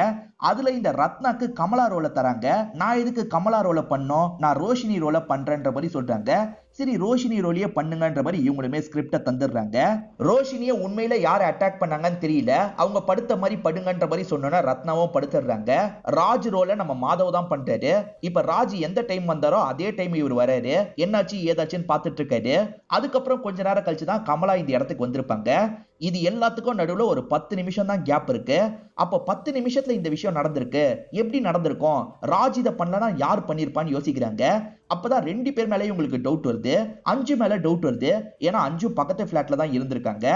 அதுல இந்த ரத்னாக்கு கமலா ரோல தராங்க. நான் எதுக்கு கமலா ரோல பண்ணோம், நான் ரோஷினி ரோல பண்றேன்ற மாதிரி சொல்றாங்க. சரி ரோஷினி ரோலியே பண்ணுங்கன்ற மாதிரி இவங்களுமே ஸ்கிரிப்ட தந்துடுறாங்க. ரோஷினியை உண்மையில யாரை அட்டாக் பண்ணாங்கன்னு தெரியல, அவங்க படுத்த மாதிரி படுங்கன்ற மாதிரி சொன்னோன்னா ரத்னாவும் படுத்துடுறாங்க. ராஜ் ரோல நம்ம மாதவ் தான் பண்றாரு. இப்ப ராஜ் எந்த டைம் வந்தாரோ அதே டைம் இவர் வராரு. என்னாச்சு ஏதாச்சுன்னு பார்த்துட்டு இருக்காரு. அதுக்கப்புறம் கொஞ்ச நேரம் கழிச்சு தான் கமலா இந்த இடத்துக்கு வந்திருப்பாங்க. இது எல்லாத்துக்கும் நடுவுல ஒரு 10 நிமிஷம் தான் கேப் இருக்கு. அப்ப 10 நிமிஷத்துல இந்த விஷயம் நடந்திருக்கு, எப்படி நடந்திருக்கும், ராஜ் இதை பண்ணலனா யார் பண்ணிருப்பான்னு யோசிக்கிறாங்க. அப்பதான் 2 பேர் மேலேயும் உங்களுக்கு டவுட் வருது. அஞ்சு மேல டவுட் வருது, ஏன்னா அஞ்சு பக்கத்து பிளாட்ல தான் இருந்திருக்காங்க.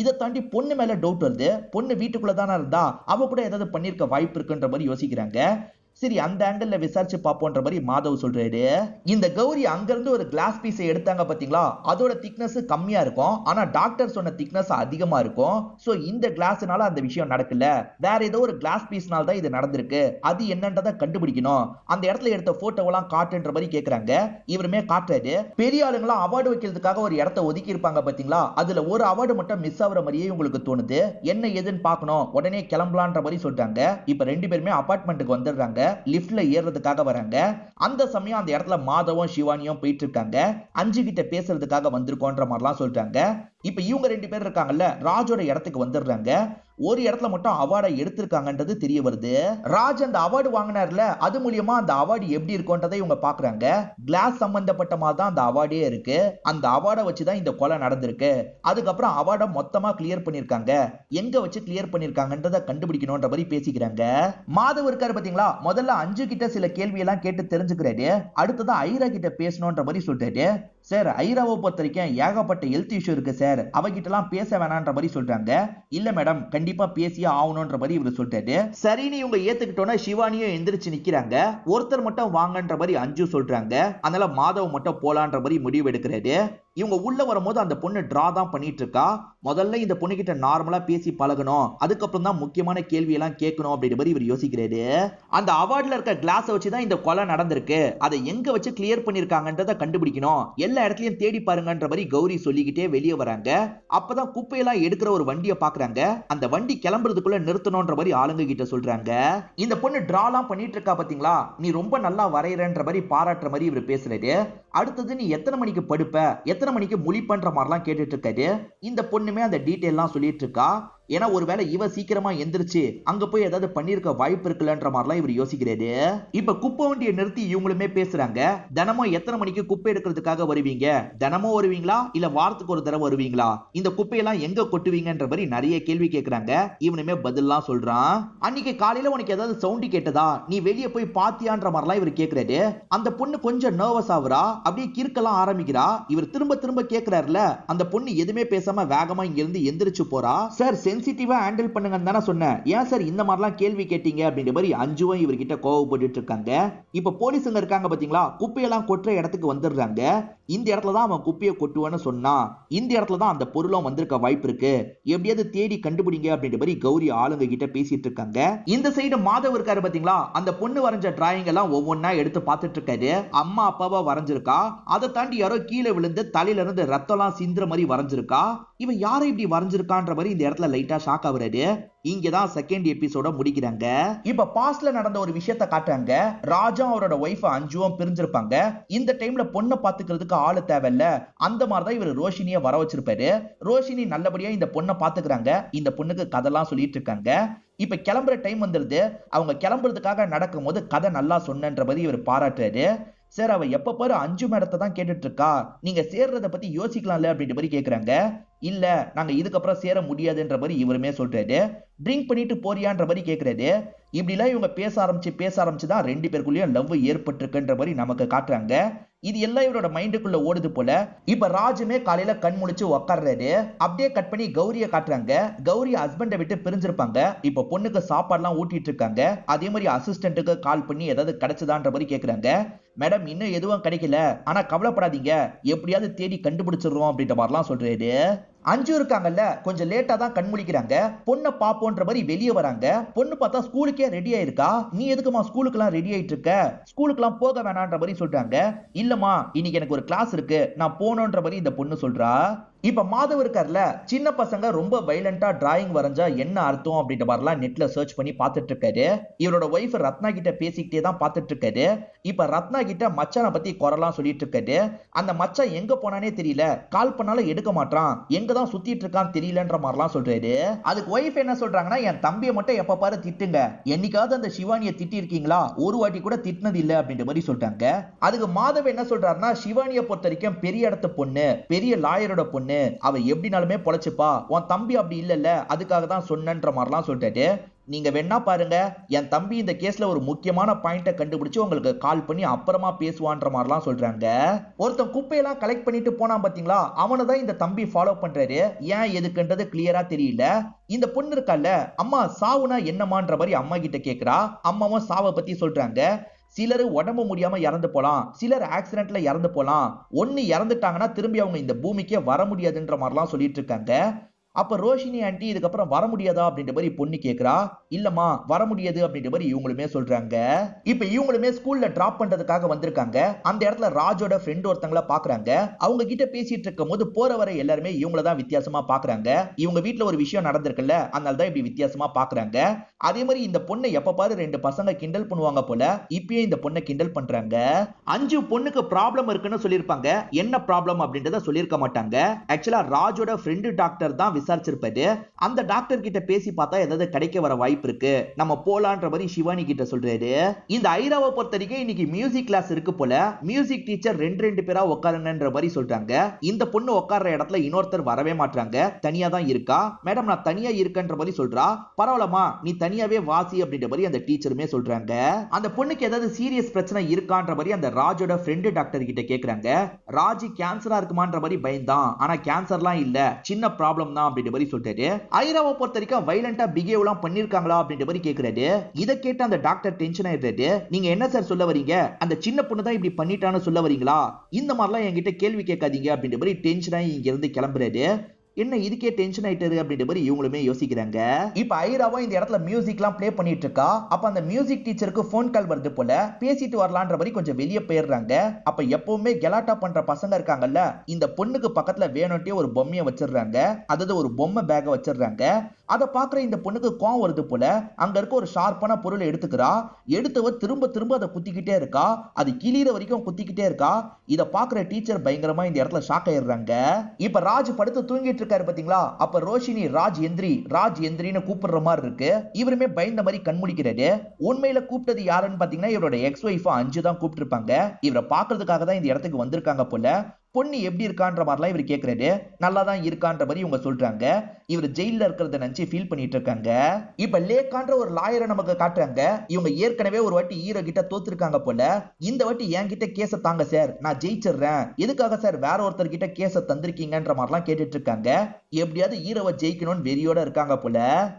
இதை தாண்டி பொண்ணு மேல டவுட் வருது. பொண்ணு வீட்டுக்குள்ள தானே இருந்தா, அவ கூட ஏதாவது பண்ணிருக்க வாய்ப்பு இருக்குன்ற மாதிரி யோசிக்கிறாங்க. சரி அந்த ஆங்கிள் விசாரிச்சு பாப்போன்ற மாதிரி மாதவ் சொல்றாரு. இந்த கௌரி அங்க இருந்து ஒரு கிளாஸ் பீஸை எடுத்தாங்க பாத்தீங்களா, அதோட திக்னஸ் கம்மியா இருக்கும், ஆனா டாக்டர் சொன்ன திக்னஸ் அதிகமா இருக்கும். சோ இந்த கிளாஸ்னால அந்த விஷயம் நடக்கல, வேற ஏதோ ஒரு கிளாஸ் பீஸ்னால தான் இது நடந்திருக்கு, அது என்னன்றதை கண்டுபிடிக்கணும். அந்த இடத்துல எடுத்த போட்டோவெல்லாம் காட்டுன்ற மாதிரி கேக்குறாங்க. இவருமே காட்டுறாரு. பெரிய ஆளுங்களாம் அவார்டு வைக்கிறதுக்காக ஒரு இடத்த ஒதுக்கி இருப்பாங்க பாத்தீங்களா, அதுல ஒரு அவார்டு மட்டும் மிஸ் ஆகுற மாதிரியே உங்களுக்கு தோணுது. என்ன ஏதுன்னு பாக்கணும், உடனே கிளம்பலான்ற மாதிரி சொல்றாங்க. இப்ப 2 பேருமே அபார்ட்மெண்ட்டுக்கு வந்துடுறாங்க. லிஃப்ட்ல ஏறதுக்காக வராங்க. அந்த சமயம் அந்த இடத்துல மாதவும் சிவானியும் போயிட்டு இருக்காங்க. அஞ்சு கிட்ட பேசுறதுக்காக வந்திருக்கோன்ற மாதிரிலாம் சொல்றாங்க. இப்ப இவங்க 2 பேர் இருக்காங்கல்ல, ராஜோட இடத்துக்கு வந்துடுறாங்க. ஒரு இடத்துல மட்டும் அவார்டை எடுத்திருக்காங்கன்றது தெரிய வருது. ராஜ் அந்த அவார்டு வாங்கினார்ல, அது மூலியமா அந்த அவார்டு எப்படி இருக்கும்ன்றதை இவங்க பாக்குறாங்க. கிளாஸ் சம்பந்தப்பட்ட மாதிரி தான் அந்த அவார்டே இருக்கு. அந்த அவார்டை வச்சுதான் இந்த கொலை நடந்திருக்கு. அதுக்கப்புறம் அவார்டை மொத்தமா கிளியர் பண்ணிருக்காங்க. எங்க வச்சு கிளியர் பண்ணிருக்காங்கன்றதை கண்டுபிடிக்கணும்ன்ற மாதிரி பேசிக்கிறாங்க. மாதவ் இருக்காரு பாத்தீங்களா, முதல்ல அஞ்சு கிட்ட சில கேள்வி எல்லாம் கேட்டு தெரிஞ்சுக்கிறாரு. அடுத்ததான் ஐரா கிட்ட பேசணும்ன்ற மாதிரி சொல்றாரு. சார் ஐராவை பொறுத்த வரைக்கும் ஏகப்பட்ட ஹெல்த் இஷ்யூ இருக்கு சார், அவகிட்ட எல்லாம் பேச வேணான்ற மாதிரி சொல்றாங்க. இல்ல மேடம் கண்டிப்பா பேசியே ஆகணும்ன்ற மாதிரி இவர் சொல்றாரு. சரின்னு இவங்க ஏத்துக்கிட்டோன்னா சிவானியும் எந்திரிச்சு நிக்கிறாங்க. ஒருத்தர் மட்டும் வாங்கன்ற மாதிரி அஞ்சு சொல்றாங்க. அதனால மாதவ் மட்டும் போலான்ற மாதிரி முடிவு எடுக்கிறாரு. இவங்க உள்ள வரும்போது அந்த பொண்ணு டிரா தான் பண்ணிட்டு இருக்கா. முதல்ல இந்த பொண்ணு கிட்ட நார்மலா பேசி பழகணும், அதுக்கப்புறம் தான் முக்கியமான கேள்வி எல்லாம் கேட்கணும் அப்படின்ற மாதிரி இவர் யோசிக்கிறாரு. அந்த அவார்ட்ல இருக்க கிளாஸை வச்சுதான் இந்த கொலை நடந்திருக்கு, அதை எங்க வச்சு கிளியர் பண்ணிருக்காங்கன்றதை கண்டுபிடிக்கணும், எல்லா இடத்துலயும் தேடி பாருங்கன்ற மாதிரி கௌரி சொல்லிக்கிட்டே வெளியே வராங்க. அப்பதான் குப்பையெல்லாம் எடுக்கிற ஒரு வண்டியை பாக்குறாங்க. அந்த வண்டி கிளம்புறதுக்குள்ள நிறுத்தணும்ன்ற மாதிரி ஆளுங்க கிட்ட சொல்றாங்க. இந்த பொண்ணு டிராலாம் பண்ணிட்டு இருக்கா பாத்தீங்களா, நீ ரொம்ப நல்லா வரையறன்ற மாதிரி பாராட்டுற மாதிரி இவர் பேசுறாரு. அடுத்தது நீ எத்தனை மணிக்கு படுப்ப, எத்தனை மணிக்கு முழிப்பன்ற மாதிரிலாம் கேட்டுட்டு இருக்காரு. இந்த பொண்ணுமே அந்த டீட்டெயிலாம் சொல்லிட்டு இருக்கா. ஏன்னா ஒருவேளை இவ சீக்கிரமா எந்திரிச்சு அங்க போய் ஏதாவது பண்ணிருக்க வாய்ப்பு இருக்குல்லன்ற மாதிரிலாம் இவர் யோசிக்கிறாரு. இப்ப குப்பை வண்டியை நிறுத்தி இவங்களுமே பேசுறாங்க. தினமும் எத்தனை மணிக்கு குப்பை எடுக்கிறதுக்காக வருவீங்க, தினமும் வருவீங்களா இல்ல வாரத்துக்கு ஒரு தடவை வருவீங்களா, இந்த குப்பையெல்லாம் எங்க கொட்டுவீங்கன்ற மாதிரி நிறைய கேள்வி கேட்கறாங்க. இவனுமே பதில்லாம் சொல்றான். அன்னைக்கு காலையில உனக்கு ஏதாவது சவுண்ட் கேட்டதா, நீ வெளியே போய் பாத்தியான்ற மாதிரிலாம் இவர் கேட்கிறாரு. அந்த பொண்ணு கொஞ்சம் நர்வஸ் ஆகுறா, அப்படியே கிறுக்கலாம் ஆரம்பிக்கிறா. இவர் திரும்ப திரும்ப கேட்கிறாருல, அந்த பொண்ணு எதுவுமே பேசாம வேகமா இங்க இருந்து எந்திரிச்சு போறா. சார் சென்சிட்டிவா ஹேண்டில் பண்ணுங்கன்னு தானே சொன்னேன், ஏன் சார் இந்த மாதிரிலாம் கேள்வி கேட்டீங்க அப்படின்ற மாதிரி அஞ்சுவும் இவர்கிட்ட கோவப்பட்டு இருக்காங்க. இப்ப போலீஸுங்க இருக்காங்க பாத்தீங்களா, குப்பையெல்லாம் கொட்டுற இடத்துக்கு வந்துடுறாங்க. இந்த இடத்துல தான் அவன் குப்பையை கொட்டுவான்னு சொன்னான், இந்த இடத்துல தான் அந்த பொருளும் வந்திருக்க வாய்ப்பு இருக்கு, எப்படியாவது தேடி கண்டுபிடிங்க அப்படின்ற மாதிரி கௌரி ஆளுங்க கிட்ட பேசிட்டு இருக்காங்க. இந்த சைடு மாதவ் இருக்காரு பாத்தீங்களா, அந்த பொண்ணு வரைஞ்ச டிராயிங் எல்லாம் ஒவ்வொன்னா எடுத்து பார்த்துட்டு இருக்காரு. அம்மா அப்பாவா வரைஞ்சிருக்கா, அதை தாண்டி யாரோ கீழே விழுந்து தலையில இருந்து ரத்தம்லாம் சிந்துற மாதிரி வரைஞ்சிருக்கா. இவன் யாரை இப்படி வரைஞ்சிருக்கான்ற மாதிரி இந்த இடத்துல லைட்டா ஷாக் ஆகுறாரு. இங்கதான் செகண்ட் எபிசோட முடிக்கிறாங்க. இப்ப பாஸ்ட்ல நடந்த ஒரு விஷயத்தை காட்டுறாங்க. ராஜா அவரோட ஒய்ஃப் அஞ்சுவும் பிரிஞ்சிருப்பாங்க. இந்த டைம்ல பொண்ணை பாத்துக்கிறதுக்கு ஆளு தேவையில்ல, அந்த மாதிரிதான் இவர் ரோஷினிய வர வச்சிருப்பாரு. ரோஷினி நல்லபடியா இந்த பொண்ணை பாத்துக்கிறாங்க. இந்த பொண்ணுக்கு கதைலாம் சொல்லிட்டு இருக்காங்க. இப்ப கிளம்புற டைம் வந்துருது. அவங்க கிளம்புறதுக்காக நடக்கும் போது கதை நல்லா சொன்னன்ற மாதிரி இவர் பாராட்டுறாரு. சார், அவ எப்ப பாரு அஞ்சு மேடத்தை தான் கேட்டுட்டு இருக்கா, நீங்க சேர்றத பத்தி யோசிக்கலாம்ல அப்படின்ற மாதிரி கேக்குறாங்க. இல்ல, நாங்க இதுக்கப்புறம் சேர முடியாதுன்ற மாதிரி இவருமே சொல்றாரு. ட்ரிங்க் பண்ணிட்டு போறியான்ற மாதிரி கேக்குறாரு. இப்படி எல்லாம் இவங்க பேச ஆரம்பிச்சுதான் ரெண்டு பேருக்குள்ளயும் லவ் ஏற்பட்டிருக்குன்ற மாதிரி நமக்கு காட்டுறாங்க. இது எல்லாம் இவரோட மைண்டுக்குள்ள ஓடுது போல. இப்ப ராஜுமே காலையில கண் முழிச்சு உக்காடுறாரு. அப்படியே கட் பண்ணி கௌரிய காட்டுறாங்க. கௌரி ஹஸ்பண்டை விட்டு பிரிஞ்சிருப்பாங்க. இப்ப பொண்ணுக்கு சாப்பாடுலாம் ஊட்டிட்டு இருக்காங்க. அதே மாதிரி அசிஸ்டன்ட்டுக்கு கால் பண்ணி ஏதாவது கிடைச்சதான்ற மாதிரி கேக்குறாங்க. மேடம், இன்னும் எதுவும் கிடைக்கல, ஆனா கவலைப்படாதீங்க, எப்படியாவது தேடி கண்டுபிடிச்சிடுறோம் அப்படின்ற மாதிரிலாம் சொல்றாரு. அஞ்சு இருக்காங்கல்ல, கொஞ்சம் லேட்டா தான் கண் முழிக்கிறாங்க. பொண்ணை பாப்போன்ற மாதிரி வெளியே வராங்க. பொண்ணு பார்த்தா ஸ்கூலுக்கே ரெடி ஆயிருக்கா. நீ எதுக்குமா ஸ்கூலுக்குலாம் ரெடி ஆயிட்டு இருக்க, ஸ்கூலுக்குலாம் போக வேணான்ற மாதிரி சொல்றாங்க. இல்லம்மா, இன்னைக்கு எனக்கு ஒரு கிளாஸ் இருக்கு, நான் போனோன்ற மாதிரி இந்த பொண்ணு சொல்றா. இப்ப மாதவ் இருக்கார்ல, சின்ன பசங்க ரொம்ப வைலண்டா டிராயிங் வரைஞ்சா என்ன அர்த்தம் அப்படின்ற மாதிரிலாம் நெட்ல சர்ச் பண்ணி பார்த்துட்டு இருக்காரு. இவரோட ஒய்ஃப் ரத்னா கிட்ட பேசிக்கிட்டே தான் பார்த்துட்டு இருக்காரு. இப்ப ரத்னா கிட்ட மச்சானை பத்தி குறைலாம் சொல்லிட்டு இருக்காரு. அந்த மச்சான் எங்க போனானே தெரியல, கால் பண்ணாலும் எடுக்க மாட்டான், எங்க தான் சுத்திட்டு இருக்கான்னு தெரியலன்ற மாதிரிலாம் சொல்றாரு. அதுக்கு ஒய்ஃப் என்ன சொல்றாங்கன்னா, என் தம்பியை மட்டும் எப்ப பாரு திட்டுங்க, என்னைக்காவது அந்த சிவானியை திட்டி இருக்கீங்களா, ஒரு வாட்டி கூட திட்டினது இல்ல அப்படின்ற மாதிரி சொல்றாங்க. அதுக்கு மாதவ் என்ன சொல்றாருன்னா, சிவானியை பொறுத்த வரைக்கும் பெரிய இடத்து பொண்ணு, பெரிய லாயரோட பொண்ணு, அவ எப்படினாலுமே பொழைச்சுப்பா, உன் தம்பி அப்படி இல்லல்ல, அதுக்காக தான் சொன்னன்ற மாதிரிலாம் சொல்லிட்டாரு. நீங்க வேணா பாருங்க, என் தம்பி இந்த கேஸ்ல ஒரு முக்கியமான பாயிண்ட கண்டுபிடிச்சு உங்களுக்கு கால் பண்ணி அப்புறமா பேசுவான்ற மாதிரிலாம் சொல்றாங்க. ஒருத்தன் குப்பையெல்லாம் கலெக்ட் பண்ணிட்டு போனான் பாத்தீங்களா, அவனை தான் இந்த தம்பி ஃபாலோ பண்றாரு. ஏன் எதுக்குன்றது கிளியரா தெரியல. இந்த பொண்ணு இருக்கால, அம்மா சாவுனா என்னமான்ற மாதிரி அம்மா கிட்ட கேக்குறா. அம்மாவும் சாவை பத்தி சொல்றாங்க. சிலர் உடம்பு முடியாம இறந்து போலாம், சிலர் ஆக்சிடென்ட்ல இறந்து போலாம், ஒன்னு இறந்துட்டாங்கன்னா திரும்பி அவங்க இந்த பூமிக்கே வர முடியாதுன்ற மாதிரிலாம் சொல்லிட்டு இருக்காங்க. அப்ப ரோஷினி ஆண்டி இதுக்கப்புறம் வர முடியாதா அப்படின்ற மாதிரி பொண்ணு கேக்குறா. இல்லம்மா, வர முடியாது அப்படின்ற மாதிரி இவங்களுமே சொல்றாங்க. இப்ப இவங்களுமே ஸ்கூல்ல டிராப் பண்றதுக்காக வந்திருக்காங்க. அந்த இடத்துல ராஜோட ஃப்ரெண்ட் ஒருத்தங்கள பாக்குறாங்க. அவங்க கிட்ட பேசிட்டு இருக்கும் போது போற வர எல்லாருமே இவங்கள தான் வித்தியாசமா பாக்குறாங்க. இவங்க வீட்டுல ஒரு விஷயம் நடந்திருக்குல்ல, அதனால தான் இப்படி வித்தியாசமா பாக்குறாங்க. அதே மாதிரி இந்த பொண்ணை எப்ப பாரு ரெண்டு பசங்க கிண்டல் பண்ணுவாங்க போல, இப்பயே இந்த பொண்ணை கிண்டல் பண்றாங்க. அஞ்சு பொண்ணுக்கு ப்ராப்ளம் இருக்குன்னு சொல்லியிருப்பாங்க, என்ன ப்ராப்ளம் அப்படின்றத சொல்லியிருக்க மாட்டாங்க. ஆக்சுவலா ராஜோட ஃப்ரெண்டு டாக்டர் தான் விசாரிச்சிருப்பாரு. அந்த டாக்டர் கிட்ட பேசி பார்த்தா ஏதாவது கிடைக்க வர வாய்ப்பு இருக்கு, நம்ம போலான்ற மாதிரி சிவானி கிட்ட சொல்றாரு. இந்த ஐராவை பொறுத்த வரைக்கும் இன்னைக்கு மியூசிக் கிளாஸ் இருக்கு போல, மியூசிக் டீச்சர் ரெண்டு பேரா உட்காருன்ற மாதிரி சொல்றாங்க. இந்த பொண்ணு உட்கார்ற இடத்துல இன்னொருத்தர் வரவே மாட்டாங்க, தனியா தான் இருக்கா. மேடம், நான் தனியா இருக்கன்ற மாதிரி சொல்றா. பரவாயில்லமா, நீ தனியாவே வாசி அப்படின்ற மாதிரி அந்த டீச்சருமே சொல்றாங்க. அந்த பொண்ணுக்கு ஏதாவது சீரியஸ் பிரச்சனை இருக்கான்ற மாதிரி அந்த ராஜோட ஃப்ரெண்டு டாக்டர் கிட்ட கேக்குறாங்க. ராஜி கேன்சரா இருக்குமான்ற மாதிரி பயந்தான், ஆனா கேன்சர்லாம் இல்ல, சின்ன ப்ராப்ளம் தான் அப்படின்ற மாதிரி சொல்றாரு. ஐராவை பொறுத்த வரைக்கும் வைலண்டா பிஹேவ்லாம் பண்ணிருக்காங்களா அப்படின்ற மாதிரி கேக்குறாரு. இத கேட்டு அந்த டாக்டர் டென்ஷன் ஆயிடுறாரு. நீங்க என்ன சார் சொல்ல வரீங்க, அந்த சின்ன பொண்ணு தான் இப்படி பண்ணிட்டான்னு சொல்ல வரீங்களா, இந்த மாதிரிலாம் என்கிட்ட கேள்வி கேட்காதீங்க அப்படின்ற மாதிரி டென்ஷன் ஆகி இங்க இருந்து கிளம்புறாரு. என்ன இதுக்கே டென்ஷன் ஆயிட்டது அப்படின்ற மாதிரி இவங்களுமே யோசிக்கிறாங்க. இப்ப ஐராவும் இந்த இடத்துல மியூசிக்லாம் ப்ளே பண்ணிட்டு இருக்கா. அப்ப அந்த மியூசிக் டீச்சருக்கு போன் கால் வருது போல, பேசிட்டு வரலான்ற மாதிரி கொஞ்சம் வெளியே போயிடுறாங்க. அப்ப எப்பவுமே கெலாட்டா பண்ற பசங்க இருக்காங்கல்ல, இந்த பொண்ணுக்கு பக்கத்துல வேணும்ட்டே ஒரு பொம்மையை வச்சிடுறாங்க, அதாவது ஒரு பொம்மை பேக வச்சிடுறாங்க. அதை பாக்குற இந்த பொண்ணுக்கு கோவம் வருது போல, அங்க இருக்க ஒரு ஷார்ப்பான பொருளை எடுத்துக்கிறா. எடுத்தவ திரும்ப திரும்ப அதை குத்திக்கிட்டே இருக்கா, அது கிளியிற வரைக்கும் குத்திக்கிட்டே இருக்கா. இதை பாக்குற டீச்சர் பயங்கரமா இந்த இடத்துல ஷாக் ஆயிடுறாங்க. இப்ப ராஜ் படுத்து தூங்கிட்டு இருக்காரு பாத்தீங்களா, அப்ப ரோஷினி ராஜ் எந்திரி ராஜ் எந்திரின்னு கூப்பிடுற மாதிரி இருக்கு. இவருமே பயந்த மாதிரி கண்முழிக்கிறாரு. உண்மையில கூப்பிட்டது யாருன்னு பாத்தீங்கன்னா இவரோட எக்ஸ் ஒய்ஃப் அஞ்சு தான் கூப்பிட்டு இருப்பாங்க. இவரை பாக்குறதுக்காக தான் இந்த இடத்துக்கு வந்திருக்காங்க போல. பொண்ணு எப்படி இருக்கான்ற மாதிரிலாம் இவர் கேக்குறாரு. நல்லா தான் இருக்கான்ற மாதிரி இவங்க சொல்றாங்க. இவர் ஜெயில இருக்கிறத நினைச்சு ஃபீல் பண்ணிட்டு இருக்காங்க. இப்ப லேக்கான்ற ஒரு லாயரை நமக்கு காட்டுறாங்க. இவங்க ஏற்கனவே ஒரு வாட்டி ஹீரோ கிட்ட தோத்துருக்காங்க போல. இந்த வாட்டி என்கிட்ட கேஸ தாங்க சார், நான் ஜெயிச்சிடுறேன். எதுக்காக சார் வேற ஒருத்தர் கிட்ட கேஸ தந்திருக்கீங்கன்ற மாதிரிலாம் கேட்டுட்டு இருக்காங்க. எப்படியாவது ஹீரோவை ஜெயிக்கணும்னு வெறியோட இருக்காங்க போல.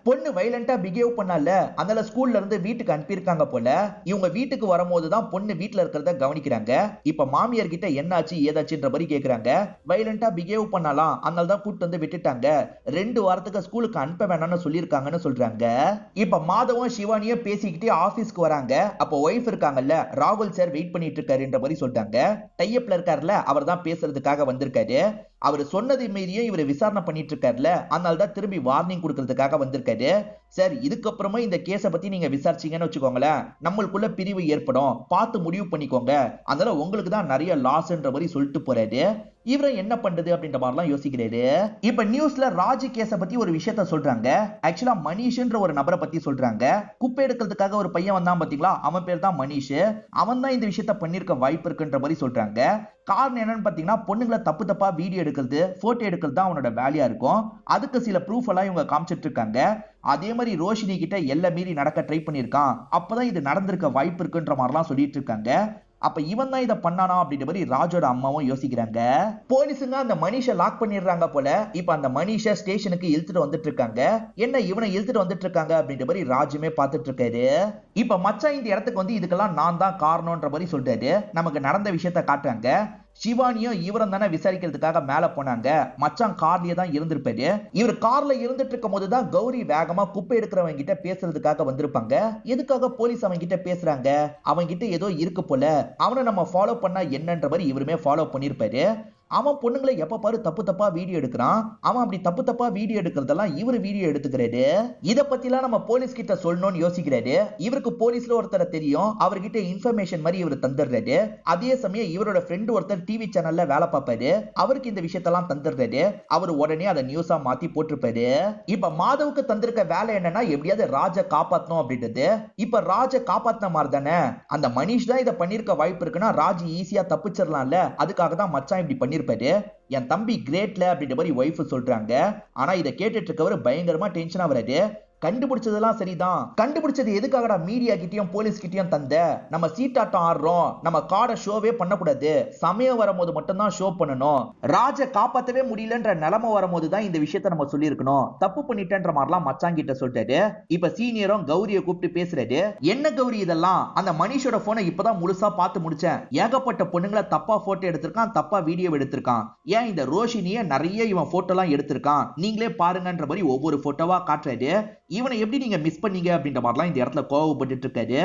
பொண்ணு வைலண்டா பிஹேவ் பண்ணால, அதனால ஸ்கூல்ல இருந்து வீட்டுக்கு அனுப்பியிருக்காங்க போல. இவங்க வீட்டுக்கு வரும்போது தான் பொண்ணு வீட்டுல இருக்கிறத கவனிக்கிறாங்க. இப்ப மாமியார் கிட்ட என்னாச்சு ஏதாச்சுன்ற மாதிரி கேக்குறாங்க. வைலண்டா பிஹேவ் பண்ணலாம், அதனால தான் கூட்டு வந்து விட்டுட்டாங்க. 2 வாரத்துக்கு ஸ்கூலுக்கு அனுப்ப வேணாம்னு சொல்லியிருக்காங்கன்னு சொல்றாங்க. இப்ப மாதவும் சிவானியும் பேசிக்கிட்டே ஆபீஸ்க்கு வராங்க. அப்போ ஒய்ஃப் இருக்காங்கல்ல, ராகுல் சார் வெயிட் பண்ணிட்டு இருக்காருன்ற மாதிரி சொல்றாங்க. டைப்ல இருக்காருல, அவர் தான் பேசுறதுக்காக வந்திருக்காரு. அவர் சொன்னது மீறியும் இவர் விசாரணை பண்ணிட்டு இருக்காருல, அதனால தான் திரும்பி வார்னிங் கொடுக்கறதுக்காக வந்திருக்காரு. சார், இதுக்கப்புறமா இந்த கேஸை பத்தி நீங்க விசாரிச்சீங்கன்னு வச்சுக்கோங்களேன், நம்மளுக்குள்ள பிரிவு ஏற்படும், பார்த்து முடிவு பண்ணிக்கோங்க. அதனால உங்களுக்கு தான் நிறைய லாஸ்ன்ற மாதிரி சொல்லிட்டு போறாரு. இவரை என்ன பண்றது அப்படின்ற மாதிரிலாம் யோசிக்கிறாரு. இப்ப நியூஸ்ல ராஜ் கேஸ பத்தி ஒரு விஷயத்த சொல்றாங்க. ஆக்சுவலா மனிஷ்ன்ற ஒரு நபரை பத்தி சொல்றாங்க. குப்பை எடுக்கிறதுக்காக ஒரு பையன் வந்தான் பாத்தீங்களா, அவன் பேர் தான் மனிஷ். அவன் தான் இந்த விஷயத்த பண்ணிருக்க வாய்ப்பு இருக்குன்ற மாதிரி சொல்றாங்க. காரணம் என்னன்னு பாத்தீங்கன்னா, பொண்ணுங்களை தப்பா வீடியோ எடுக்கிறது, போட்டோ எடுக்கிறது தான் அவனோட வேலையா இருக்கும். அதுக்கு சில ப்ரூஃப் எல்லாம் இவங்க காமிச்சிட்டு இருக்காங்க. அதே மாதிரி ரோஷினி கிட்ட எல்லாம் மீறி நடக்க ட்ரை பண்ணிருக்கான், அப்பதான் இது நடந்திருக்க வாய்ப்பு இருக்குன்ற மாதிரிலாம் சொல்லிட்டு இருக்காங்க. அப்ப இவன் தான் இதை பண்ணானா அப்படின்ற மாதிரி ராஜோட அம்மாவும் யோசிக்கிறாங்க. போலீஸுங்க அந்த மனிஷை லாக் பண்ணிடுறாங்க போல. இப்ப அந்த மனிஷை ஸ்டேஷனுக்கு இழுத்துட்டு வந்துட்டு இருக்காங்க. என்ன இவனை இழுத்துட்டு வந்துட்டு இருக்காங்க அப்படின்ற மாதிரி ராஜுமே பார்த்துட்டு இருக்காரு. இப்ப மச்சான் இந்த இடத்துக்கு வந்து இதுக்கெல்லாம் நான் தான் காரணம்ன்ற மாதிரி சொல்றாரு. நமக்கு நடந்த விஷயத்த காட்டுறாங்க. சிவானியும் இவரும் தானே விசாரிக்கிறதுக்காக மேல போனாங்க. மச்சான் கார்லயே தான் இருந்திருப்பாரு. இவர் கார்ல இருந்துட்டு இருக்கும் போதுதான் கௌரி வேகமா குப்பை எடுக்கிறவங்க கிட்ட பேசுறதுக்காக வந்திருப்பாங்க. எதுக்காக போலீஸ் அவங்க கிட்ட பேசுறாங்க, அவங்க கிட்ட ஏதோ இருக்கு போல, அவனை நம்ம ஃபாலோ பண்ணா என்னன்ற மாதிரி இவருமே ஃபாலோ பண்ணிருப்பாரு. அவன் பொண்ணுங்களை எப்ப பாரு தப்பா வீடியோ எடுக்கிறான். அவன் அப்படி தப்பா வீடியோ எடுக்கிறதெல்லாம் இவரு வீடியோ எடுத்துக்கிறாரு. இத பத்திலாம் நம்ம போலீஸ் கிட்ட சொல்லணும்னு யோசிக்கிறாரு. இவருக்கு போலீஸ்ல ஒருத்தரை தெரியும், அவர்கிட்ட இன்ஃபர்மேஷன் மாதிரி இவர் தந்துடுறாரு. அதே சமயம் இவரோட ஃப்ரெண்ட் ஒருத்தர் டிவி சேனல்ல வேலை பார்ப்பாரு, அவருக்கு இந்த விஷயத்தெல்லாம் தந்துடுறாரு. அவர் உடனே அதை நியூஸா மாத்தி போட்டிருப்பாரு. இப்ப மாதவுக்கு தந்திருக்க வேலை என்னன்னா, எப்படியாவது ராஜ காப்பாத்தணும் அப்படின்றது. இப்ப ராஜ காப்பாத்தின மாதிரி தானே, அந்த மனிஷ் தான் இதை பண்ணிருக்க வாய்ப்பு இருக்குன்னா ராஜ் ஈஸியா தப்பிச்சிடலாம்ல. அதுக்காக தான் மச்சான் இப்படி பண்ணிருப்பாரு. என் தம்பி கிரேட்ல அப்படின்ற மாதிரி ஒய்ஃப் சொல்றாங்க. ஆனா இதை கேட்டுட்டு இருக்கவர் பயங்கரமா டென்ஷனா வராது. கண்டுபிடிச்சதெல்லாம் சரிதான், கண்டுபிடிச்சது எதுக்காகடா மீடியா கிட்டயும் போலீஸ் கிட்டயும் தந்த? நம்ம சீட்டாட்டம் ஆடுறோம், நம்ம கார்டை ஷோவே பண்ணக்கூடாது, சமயம் வரும்போது மட்டும் தான் ஷோ பண்ணணும். ராஜ காப்பாத்தவே முடியலன்ற நிலைமை வரும்போது தான் இந்த விஷயத்த நம்ம சொல்லியிருக்கணும். தப்பு பண்ணிட்டேன்ற மாதிரிலாம் மச்சான் கிட்ட சொல்லிட்டாரு. இப்ப சீனியரும் கௌரியை கூப்பிட்டு பேசுறாரு. என்ன கௌரி இதெல்லாம்? அந்த மனிஷோட போனை இப்பதான் முழுசா பார்த்து முடிச்சேன். ஏகப்பட்ட பொண்ணுங்களை தப்பா போட்டோ எடுத்திருக்கான், தப்பா வீடியோ எடுத்திருக்கான். ஏன் இந்த ரோஷினிய நிறைய இவன் போட்டோ எல்லாம் எடுத்திருக்கான், நீங்களே பாருங்கன்ற மாதிரி ஒவ்வொரு போட்டோவா காட்டுறாரு. இவனை எப்படி நீங்க மிஸ் பண்ணீங்க அப்படின்ற மாதிரிலாம் இந்த இடத்துல கோவப்பட்டு இருக்காரு.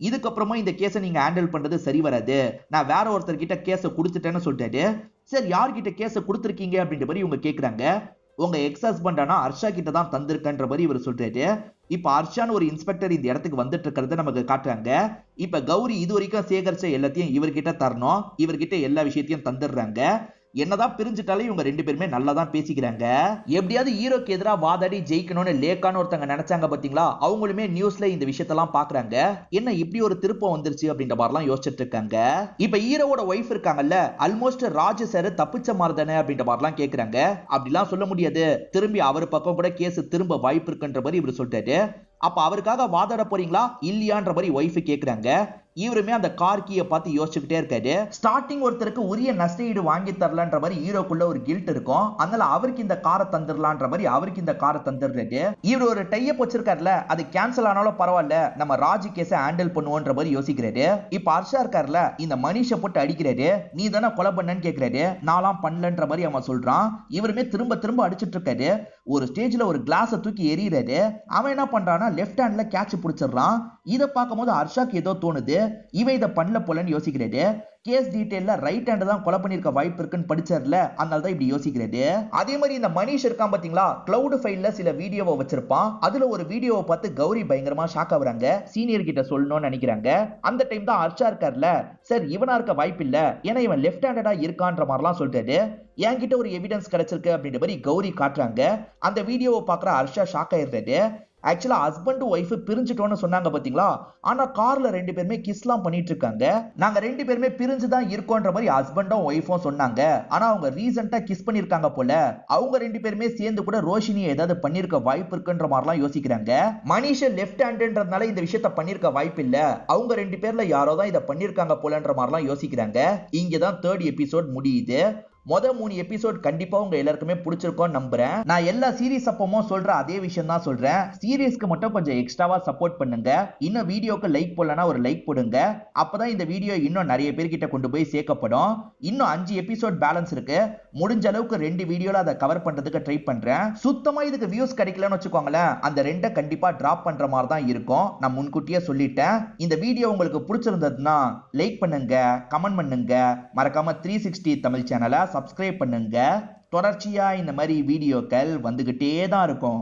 இதுக்கப்புறமா இந்த கேஸை நீங்க ஹேண்டில் பண்றது சரி வராது, நான் வேற ஒருத்தர் கிட்ட கேஸை கொடுத்துட்டேன்னு சொல்லிட்டாரு. சரி, யார்கிட்ட கேஸை கொடுத்துருக்கீங்க அப்படின்ற மாதிரி இவங்க கேக்குறாங்க. உங்க எக்ஸ் ஹஸ்பண்டானா ஹர்ஷா கிட்ட தான் தந்திருக்கன்ற மாதிரி இவர் சொல்றாரு. இப்ப ஹர்ஷான்னு ஒரு இன்ஸ்பெக்டர் இந்த இடத்துக்கு வந்துட்டு இருக்கிறத நமக்கு காட்டுறாங்க. இப்ப கௌரி இது வரைக்கும் சேகரிச்ச எல்லாத்தையும் இவர்கிட்ட தரணும், இவர்கிட்ட எல்லா விஷயத்தையும் தந்துடுறாங்க. என்னதான் பிரிஞ்சுட்டாலே இவங்க 2 பேருமே நல்லா தான் பேசிக்கிறாங்க. எப்படியாவது ஹீரோக்கு எதிராக வாதாடி ஜெயிக்கணும்னு லேக்கான்னு ஒருத்தங்க நினைச்சாங்க பாத்தீங்களா, அவங்களுமே நியூஸ்ல இந்த விஷயத்தெல்லாம் பாக்குறாங்க. என்ன இப்படி ஒரு திருப்பம் வந்துருச்சு அப்படின்ற மாதிரிலாம் யோசிச்சுட்டு இருக்காங்க. இப்ப ஹீரோவோட ஒய்ஃப் இருக்காங்கல்ல, ஆல்மோஸ்ட் ராஜ் சார் தப்பிச்ச மாதிரி தானே அப்படின்ற மாதிரிலாம் கேக்குறாங்க. அப்படிலாம் சொல்ல முடியாது, திரும்பி அவர் பக்கம் கூட கேஸ் திரும்ப வாய்ப்பு இருக்குன்ற மாதிரி இவர் சொல்லிட்டாரு. அப்ப அவருக்காக வாதாட போறீங்களா இல்லையான்ற மாதிரி ஒய்ஃப் கேக்குறாங்க. இவருமே அந்த கார் கீயை பார்த்து யோசிச்சுக்கிட்டே இருக்காரு. ஸ்டார்டிங் ஒருத்தருக்கு உரிய நஷ்டஈடு வாங்கி தரலன்ற மாதிரி ஹீரோக்குள்ள ஒரு கில்ட் இருக்கும். அதனால அவருக்கு இந்த காரை தந்துடலான்ற மாதிரி அவருக்கு இந்த காரை தந்துடுறாரு. இவர் ஒரு டைப் வச்சிருக்காருல, அது கேன்சல் ஆனாலும் பரவாயில்ல, நம்ம ராஜ் கேஸை ஹேண்டில் பண்ணுவோன்ற மாதிரி யோசிக்கிறாரு. இப்ப ஹர்ஷா இருக்காருல, இந்த மனிஷை போட்டு அடிக்கிறாரு. நீ தானே கொலை பண்ணன்னு கேக்குறாரு. நான்லாம் பண்ணலன்ற மாதிரி அவன் சொல்றான். இவருமே திரும்ப திரும்ப அடிச்சிட்டு இருக்காரு. ஒரு ஸ்டேஜ்ல ஒரு கிளாஸை தூக்கி எறிகிறாரு. அவன் என்ன பண்றான்னா லெஃப்ட் ஹேண்ட்ல கேட்ச் பிடிச்சிடறான். இதை பார்க்கும்போது ஹர்ஷாக்கு ஏதோ தோணுது, இவன் இதை பண்ணல போலன்னு யோசிக்கிறாரு. கேஸ் டீடைல்ல ரைட் ஹேண்ட் தான் கொலை பண்ணிருக்க வாய்ப்பு இருக்குன்னு படிச்சார்ல, அதனால தான் இப்படி யோசிக்கிறாரு. அதே மாதிரி இந்த மனிஷ் இருக்கான் பாத்தீங்களா, கிளவுட் ஃபைல்ல சில வீடியோவை வச்சிருப்பான். அதுல ஒரு வீடியோவை பார்த்து கௌரி பயங்கரமா ஷாக் ஆகுறாங்க. சீனியர் கிட்ட சொல்லணும்னு நினைக்கிறாங்க. அந்த டைம் தான் ஹர்ஷா இருக்கார்ல, சார் இவனா இருக்க வாய்ப்பு இல்ல, ஏன்னா இவன் லெஃப்ட் ஹேண்டடா இருக்கான்ற மாதிரிலாம் சொல்லிட்டாரு. என்கிட்ட ஒரு எவிடன்ஸ் கிடைச்சிருக்கு அப்படின்ற மாதிரி கௌரி காட்டுறாங்க. அந்த வீடியோவை பாக்குற ஹர்ஷா ஷாக் ஆயிடுறாரு. ஆக்சுவலா ஹஸ்பண்ட் ஒய்ஃப் பிரிஞ்சுட்டோம்னு சொன்னாங்க பாத்தீங்களா, ஆனா கார்ல ரெண்டு பேருமே கிஸ்லாம் பண்ணிட்டு இருக்காங்க. நாங்க ரெண்டு பேருமே பிரிஞ்சுதான் இருக்கோன்ற மாதிரி ஹஸ்பண்டும் ஒய்ஃபும் சொன்னாங்க. ஆனா அவங்க ரீசெண்டா கிஸ் பண்ணிருக்காங்க போல. அவங்க ரெண்டு பேருமே சேர்ந்து கூட ரோஷினியை ஏதாவது பண்ணிருக்க வாய்ப்பு இருக்குன்ற மாதிரிலாம் யோசிக்கிறாங்க. மனிஷ் லெஃப்ட் ஹேண்ட்ன்றதுனால இந்த விஷயத்த பண்ணிருக்க வாய்ப்பு இல்ல, அவங்க ரெண்டு பேர்ல யாரோ தான் இதை பண்ணிருக்காங்க போலன்ற மாதிரிலாம் யோசிக்கிறாங்க. இங்கதான் தேர்ட் எபிசோட் முடியுது. மொத 3 எபிசோட் கண்டிப்பா உங்க எல்லாருக்குமே பிடிச்சிருக்கும் நம்புறேன். நான் எல்லா சீரிஸ் அப்பமும் சொல்ற அதே விஷயம் தான் சொல்றேன். சீரிஸ்க்கு மட்டும் கொஞ்சம் எக்ஸ்ட்ராவா சப்போர்ட் பண்ணுங்க. இன்னும் வீடியோக்கு லைக் போடலனா ஒரு லைக் போடுங்க. அப்பதான் இந்த வீடியோ இன்னும் நிறைய பேர்கிட்ட கொண்டு போய் சேர்க்கப்படும். இன்னும் 5 எபிசோட் பேலன்ஸ் இருக்கு. முடிஞ்ச அளவுக்கு 2 வீடியோல அதை கவர் பண்றதுக்கு ட்ரை பண்றேன். சுத்தமா இதுக்கு வியூஸ் கிடைக்கலன்னு வச்சுக்கோங்களேன், அந்த 2 கண்டிப்பா டிராப் பண்ற மாதிரி தான் இருக்கும். நான் முன்கூட்டியே சொல்லிட்டேன். இந்த வீடியோ உங்களுக்கு பிடிச்சிருந்ததுன்னா லைக் பண்ணுங்க, கமெண்ட் பண்ணுங்க, மறக்காம 360 தமிழ் சேனலை சப்ஸ்கிரைப் பண்ணுங்க. தொடர்ச்சியா இந்த மாதிரி வீடியோக்கள் வந்துகிட்டே தான் இருக்கும்.